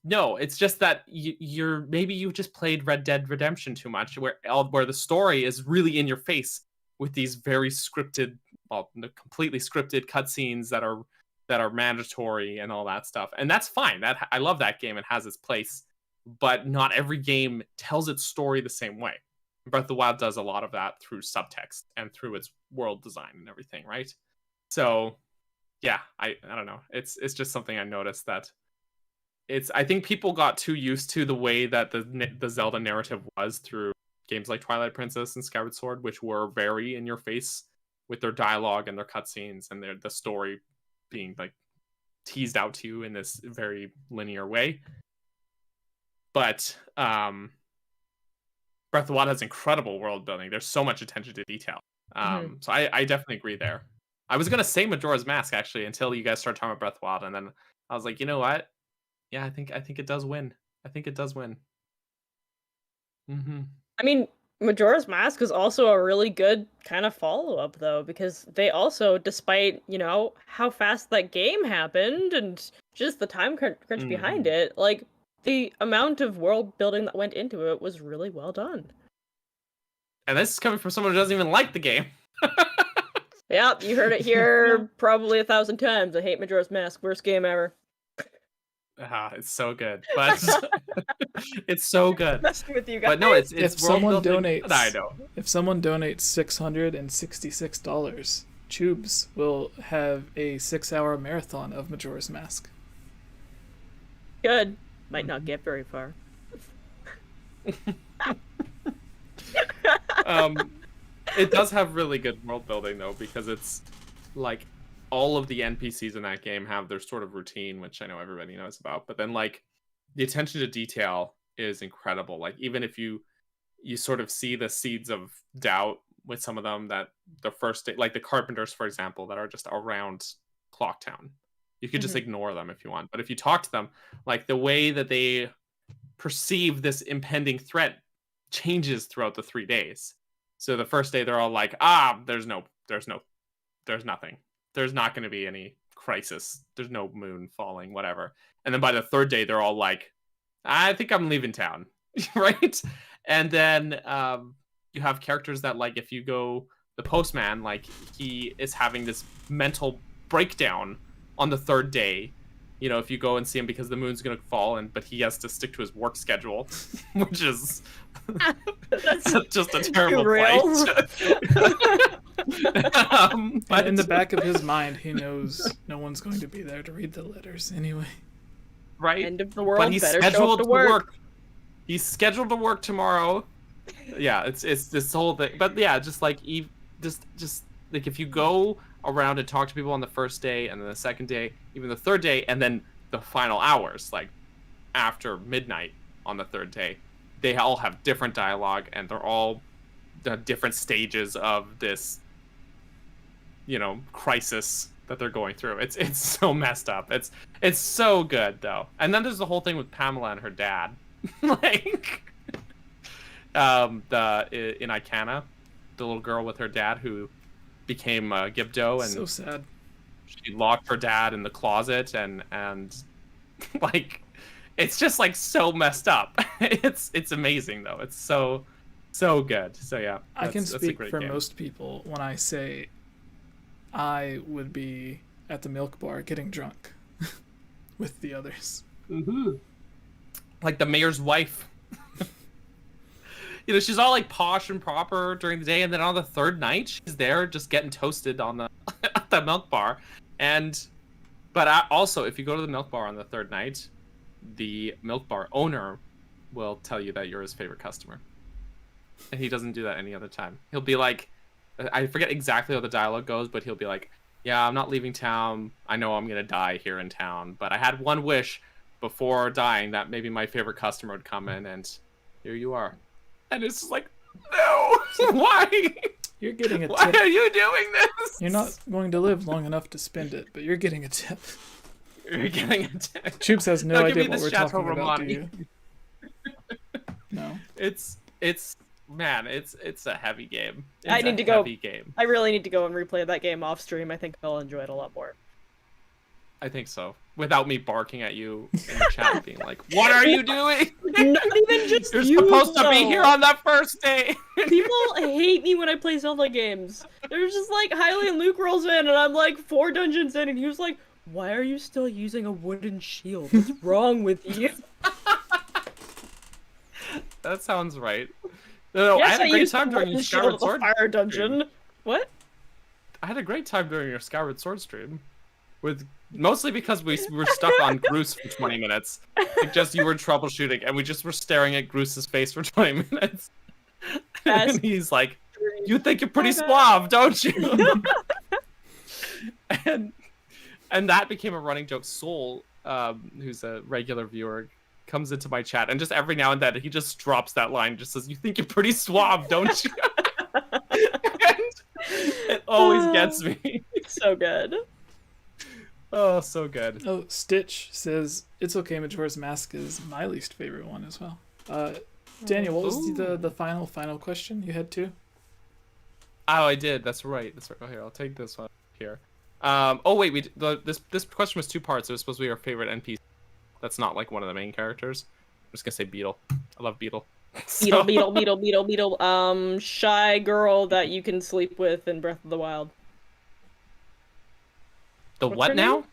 no, it's just that you're maybe you just played Red Dead Redemption too much, where the story is really in your face with these very scripted, well, completely scripted cutscenes that are mandatory and all that stuff. And that's fine. That I love that game. It has its place, but not every game tells its story the same way. Breath of the Wild does a lot of that through subtext and through its world design and everything, right? So, yeah, I don't know. It's just something I noticed that I think people got too used to the way that the Zelda narrative was through games like Twilight Princess and Skyward Sword, which were very in your face with their dialogue and their cutscenes and the story being like teased out to you in this very linear way. But Breath of the Wild has incredible world building. There's so much attention to detail. So I definitely agree there. I was gonna say Majora's Mask actually until you guys started talking about Breath of the Wild, and then I was like, you know what? Yeah, I think it does win. I think it does win. I mean, Majora's Mask is also a really good kind of follow-up, though, because they also, despite, how fast that game happened and just the time crunch behind it, like, the amount of world building that went into it was really well done. And this is coming from someone who doesn't even like the game. Yep, you heard it here probably 1,000 times. I hate Majora's Mask. Worst game ever. It's so good, but it's so good. Messing with you guys. But no, it's if someone donates, I know. If someone donates $666, 𝐓𝐿𝐷 will have a 6-hour marathon of Majora's Mask. Good. Might not get very far. It does have really good world building though, because it's like all of the NPCs in that game have their sort of routine, which I know everybody knows about. But then like the attention to detail is incredible. Like even if you sort of see the seeds of doubt with some of them, that the first day, like the carpenters, for example, that are just around Clocktown, you could just ignore them if you want. But if you talk to them, like the way that they perceive this impending threat changes throughout the 3 days. So the first day they're all like, there's nothing. There's not going to be any crisis. There's no moon falling, whatever. And then by the third day, they're all like, I think I'm leaving town, right? And then you have characters that, like, if you go, the postman, like, he is having this mental breakdown on the third day. You know, if you go and see him because the moon's going to fall, but he has to stick to his work schedule, which is that's just a terrible place. But in the back of his mind, he knows no one's going to be there to read the letters anyway. Right? End of the world. But he's better scheduled show up to work. He's scheduled to work tomorrow. Yeah, it's this whole thing. But yeah, just like just like if you go around and talk to people on the first day and then the second day, even the third day, and then the final hours, like after midnight on the third day, they all have different dialogue and they're all the different stages of this, crisis that they're going through. It's so messed up. It's so good though. And then there's the whole thing with Pamela and her dad. Like in Icana, the little girl with her dad who became 𝐓𝐿𝐷, and so sad. She locked her dad in the closet and like it's just like so messed up. It's amazing though. It's so good. So yeah, I can speak for game. Most people when I say I would be at the milk bar getting drunk with the others. Like the mayor's wife. She's all like posh and proper during the day, and then on the third night, she's there just getting toasted on the at the milk bar. But also, if you go to the milk bar on the third night, the milk bar owner will tell you that you're his favorite customer, and he doesn't do that any other time. He'll be like, I forget exactly how the dialogue goes, but he'll be like, "Yeah, I'm not leaving town. I know I'm gonna die here in town, but I had one wish. before dying that maybe my favorite customer would come in, and here you are. And it's just like, no, why? You're getting a Why tip. are you doing this? You're not going to live long enough to spend it, but you're getting a tip. You're getting a tip. Choops has no No, give idea me what the we're Chateau talking about, do Romani. you? No. It's man, it's a heavy game. It's I need a to go. heavy game. I really need to go and replay that game off stream. I think I'll enjoy it a lot more. I think so. Without me barking at you in the chat, being like, "What are you doing? Not even just You're you, supposed to be though. here on that first day." People hate me when I play Zelda games. There's just like Hylian Luke rolls in, and I'm like 4 dungeons in, and he was like, "Why are you still using a wooden shield? What's wrong with you?" That sounds right. No, Yes, I had a great used time a during wooden your shield Skyward at the Sword. fire dungeon. What? I had a great time during your Skyward Sword stream, with mostly because we were stuck on Groose for 20 minutes. Like just you were troubleshooting, and we just were staring at Groose's face for 20 minutes. And he's like, "You think you're pretty suave, don't you?" and that became a running joke. Soul, who's a regular viewer, comes into my chat, and just every now and then he just drops that line, just says, "You think you're pretty suave, don't you?" And it always gets me. So good. Oh, so good. Oh, Stitch says, "It's okay, Majora's Mask is my least favorite one as well." Daniel, what was the final question you had too? Oh, I did. That's right. Oh, here, I'll take this one here. Oh wait, this question was 2 parts. It was supposed to be our favorite NPC. That's not like one of the main characters. I'm just gonna say Beetle. I love Beetle. So- Beetle. Shy girl that you can sleep with in Breath of the Wild. The What's what her now?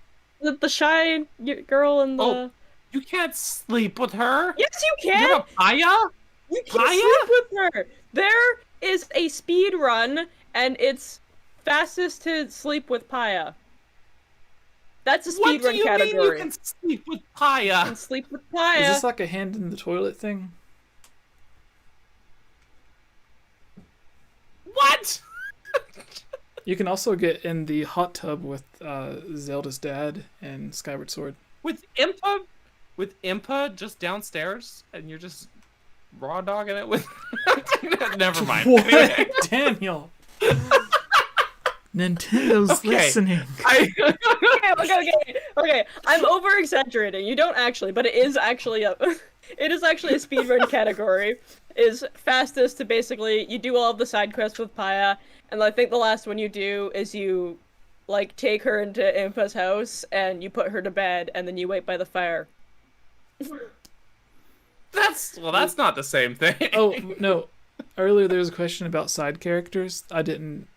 name? The shy girl in the. Oh, you can't sleep with her. Yes, you You can. have a Paya? You can Paya? sleep with her. There is a speed run, and it's fastest to sleep with Paya. That's a What speed do run you category. mean you can sleep with Paya? You can sleep with Paya. Is this like a hand in the toilet thing? What? You can also get in the hot tub with Zelda's dad and Skyward Sword. With Impa just downstairs, and you're just raw dogging it with. Never mind. What? Anyway. Daniel! Nintendo's Okay. listening. Okay. I'm over exaggerating. You don't actually, but it is actually a speedrun category. Is fastest to basically you do all of the side quests with Paya, and I think the last one you do is you like take her into Impa's house and you put her to bed, and then you wait by the fire. That's not the same thing. Oh, no. Earlier there was a question about side characters. I didn't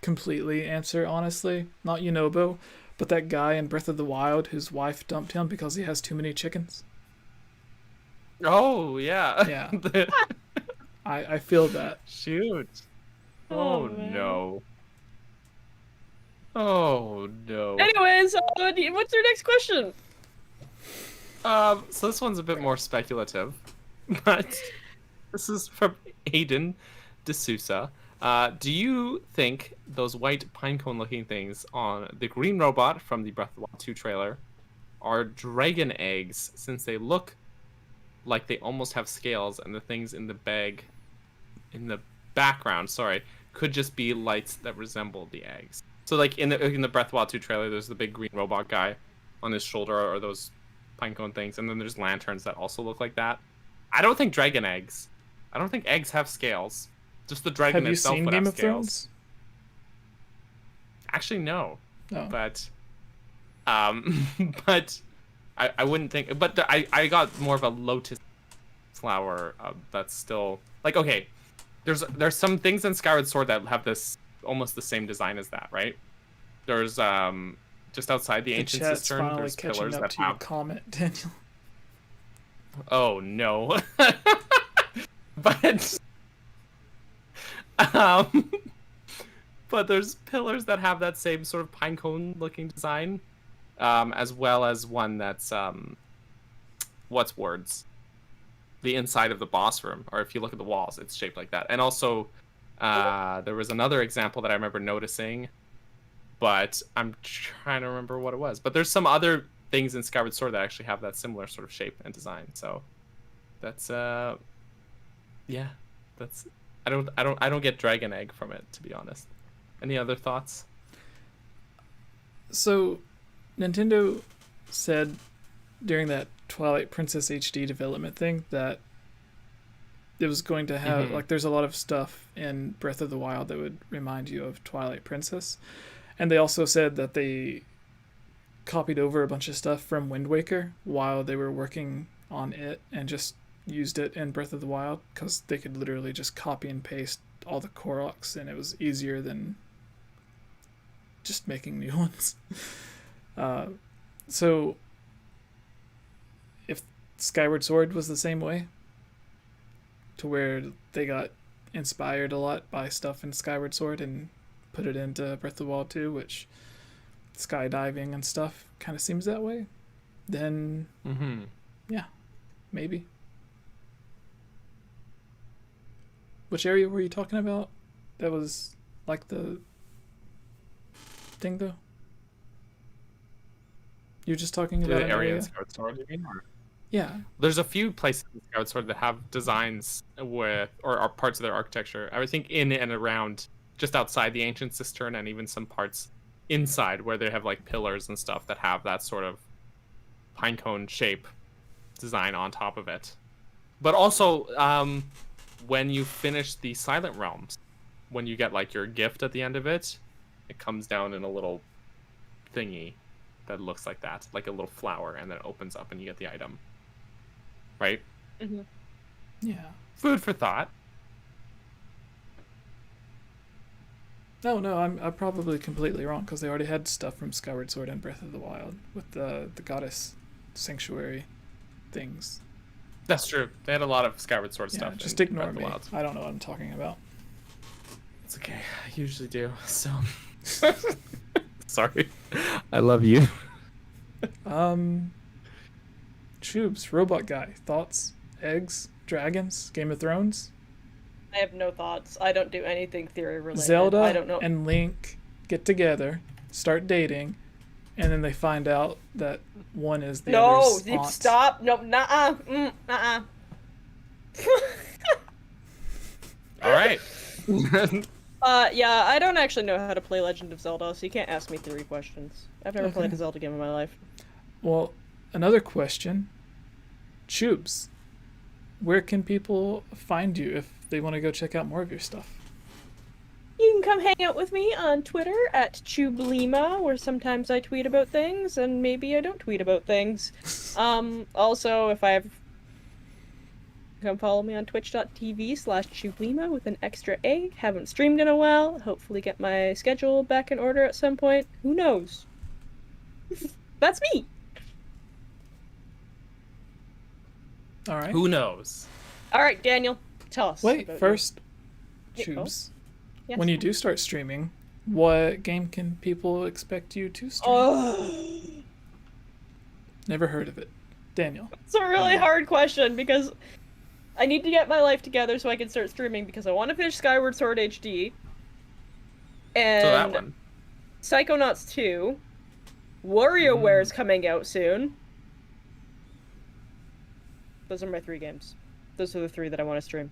completely answer, honestly. Not Yunobo, but that guy in Breath of the Wild whose wife dumped him because he has too many chickens. Oh yeah. Yeah. I feel that. Shoot. Oh, Oh man. no. Oh no. Anyways, what's your next question? So this one's a bit more speculative, but this is from Aiden D'Souza. Do you think those white pinecone-looking things on the green robot from the Breath of the Wild 2 trailer are dragon eggs, since they look like they almost have scales, and the things in the bag, in the background, could just be lights that resemble the eggs? So like in the Breath of the Wild 2 trailer, there's the big green robot guy on his shoulder, or those pinecone things, and then there's lanterns that also look like that. I don't think dragon eggs. I don't think eggs have scales. Just the dragon Have you itself seen would Game have of scales. Thrones? Actually, no. No. But, but I wouldn't think. But I got more of a lotus flower. That's still like, okay. There's some things in Skyward Sword that have this almost the same design as that, right? There's just outside the ancient chat's cistern, finally there's catching pillars up that to your have. comment, Daniel. Oh no. But but there's pillars that have that same sort of pinecone looking design, as well as one that's what's words? The inside of the boss room, or if you look at the walls, it's shaped like that. And also, there was another example that I remember noticing, but I'm trying to remember what it was. But there's some other things in Skyward Sword that actually have that similar sort of shape and design. So that's yeah, that's I don't get Dragon Egg from it, to be honest. Any other thoughts? So Nintendo said during that Twilight Princess HD development thing that it was going to have like there's a lot of stuff in Breath of the Wild that would remind you of Twilight Princess. And they also said that they copied over a bunch of stuff from Wind Waker while they were working on it and just used it in Breath of the Wild because they could literally just copy and paste all the Koroks and it was easier than just making new ones. So if Skyward Sword was the same way, to where they got inspired a lot by stuff in Skyward Sword and put it into Breath of the Wild 2, which skydiving and stuff kind of seems that way, then yeah, maybe. Which area were you talking about? That was like the thing, though? You're just talking about The area in Skyward Sword, you mean? Or? Yeah. There's a few places in Skyward Sword that have designs with, or are parts of their architecture, I would think in and around, just outside the Ancient Cistern, and even some parts inside where they have like pillars and stuff that have that sort of pinecone shape design on top of it. But also, when you finish the Silent Realms, when you get like your gift at the end of it, it comes down in a little thingy that looks like that, like a little flower, and then it opens up and you get the item. Right? Yeah. Food for thought. No, I'm probably completely wrong because they already had stuff from Skyward Sword and Breath of the Wild with the goddess sanctuary things. That's true. They had a lot of Skyward Sword stuff. Just ignore me. I don't know what I'm talking about. It's okay. I usually do. So sorry. I love you. Tubes, robot guy. Thoughts? Eggs? Dragons? Game of Thrones? I have no thoughts. I don't do anything theory related. Zelda I don't know. and Link get together, start dating, and then they find out that one is the other's aunt. Stop. No, nuh-uh. Nuh-uh. All right. Yeah, I don't actually know how to play Legend of Zelda, so you can't ask me theory questions. I've never played a Zelda game in my life. Well, another question. Tubes, where can people find you if they want to go check out more of your stuff? You can come hang out with me on Twitter at @Chublima, where sometimes I tweet about things, and maybe I don't tweet about things. Also, if I have... Come follow me on twitch.tv/Chublima with an extra A. Haven't streamed in a while. Hopefully get my schedule back in order at some point. Who knows? That's me! All right. Who knows? Alright, Daniel, tell us. Wait, about first, you. Tubes. Yes. When you do start streaming, what game can people expect you to stream? Oh, Never heard of it. Daniel. it's a really hard question because I need to get my life together so I can start streaming because I want to finish Skyward Sword HD. And So that one. Psychonauts 2. WarioWare is coming out soon. Those are my 3 games. Those are the 3 that I want to stream.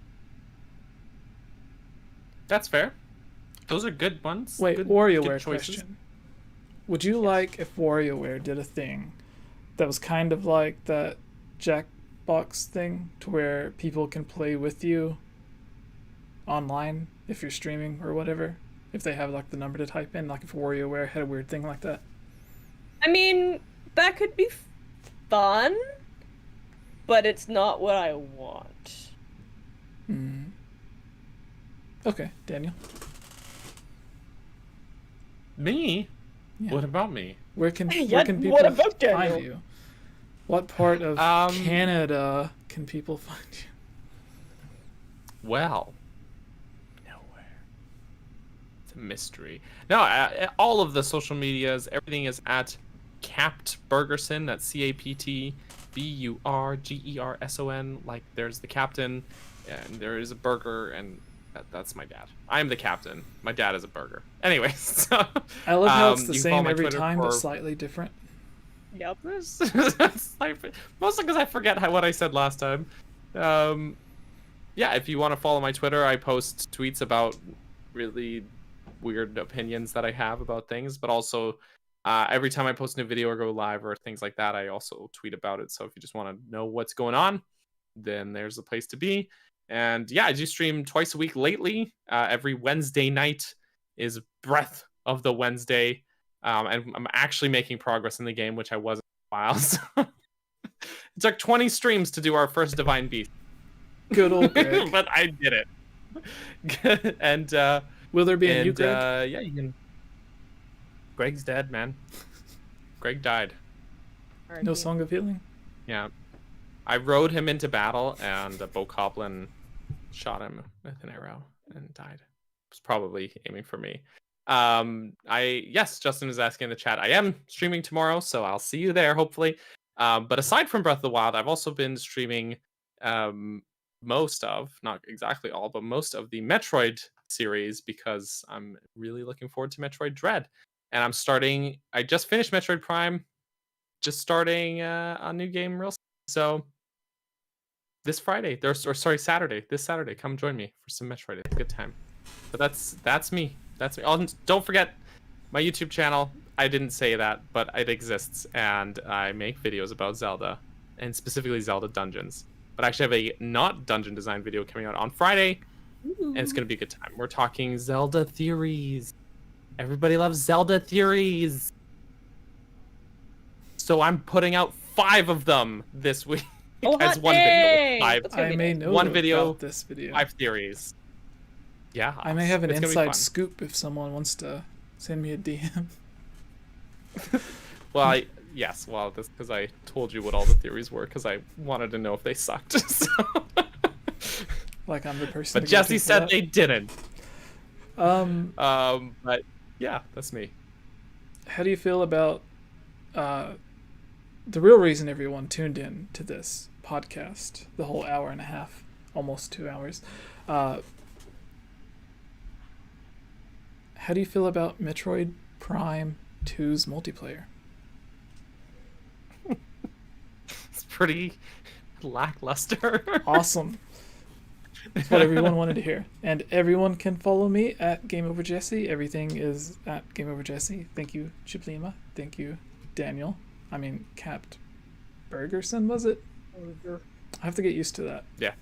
That's fair. Those are good ones. Wait, good WarioWare choices. question. Would you like if WarioWare did a thing that was kind of like that Jackbox thing to where people can play with you online if you're streaming or whatever? If they have like the number to type in, like if WarioWare had a weird thing like that? I mean, that could be fun, but it's not what I want. Okay, Daniel. Me? Yeah. What about me? Where can Yeah, people what about Daniel? find you? What part of Canada can people find you? Well, nowhere. It's a mystery. No, all of the social medias, everything is at Capt Burgerson. That's CAPTBURGERSON. Like there's the captain, and there is a burger, and that's my dad. I'm the captain. My dad is a burger. Anyway, so I love how it's the you can follow same my every Twitter time, but for- slightly different. Yep. It's like, mostly because I forget what I said last time. Yeah, if you want to follow my Twitter, I post tweets about really weird opinions that I have about things, but also every time I post a new video or go live or things like that, I also tweet about it. So if you just want to know what's going on, then there's the place to be. And yeah, I do stream twice a week lately. Every Wednesday night is Breath of the Wednesday. And I'm actually making progress in the game, which I wasn't in a while. So it took 20 streams to do our first Divine Beast. Good old Greg. But I did it. And will there be a new Greg? Yeah, you can. Greg's dead, man. Greg died. No Song of Healing? Yeah. I rode him into battle, and a bokoblin shot him with an arrow and died. Was probably aiming for me. Yes, Justin is asking in the chat. I am streaming tomorrow, so I'll see you there, hopefully. But aside from Breath of the Wild, I've also been streaming most of, not exactly all, but most of the Metroid series because I'm really looking forward to Metroid Dread. And I just finished Metroid Prime, just starting a new game real soon. So this Friday, Saturday, this Saturday, come join me for some Metroid. It's a good time. But that's me. That's me. Oh, don't forget my YouTube channel. I didn't say that, but it exists, and I make videos about Zelda, and specifically Zelda Dungeons. But I actually have a not dungeon design video coming out on Friday, and it's gonna be a good time. We're talking Zelda theories. Everybody loves Zelda theories. So I'm putting out 5 of them this week. Oh, as one video. 5. I may know one video, about this video. 5 theories. Yeah. I may have an it's gonna be inside fun. scoop if someone wants to send me a DM. Well, yes. Well, that's because I told you what all the theories were because I wanted to know if they sucked. So. Like I'm the person. But Jesse said they didn't. But yeah, that's me. how do you feel about the real reason everyone tuned in to this podcast, the whole hour and a half, almost 2 hours? How do you feel about Metroid Prime 2's multiplayer? It's pretty lackluster. Awesome. That's what everyone wanted to hear. And everyone can follow me at GameOverJesse. Everything is at GameOverJesse. Thank you, 𝐓𝐿𝐼𝐻. Thank you, Daniel. I mean, Cat Bergerson, was it? I have to get used to that. Yeah.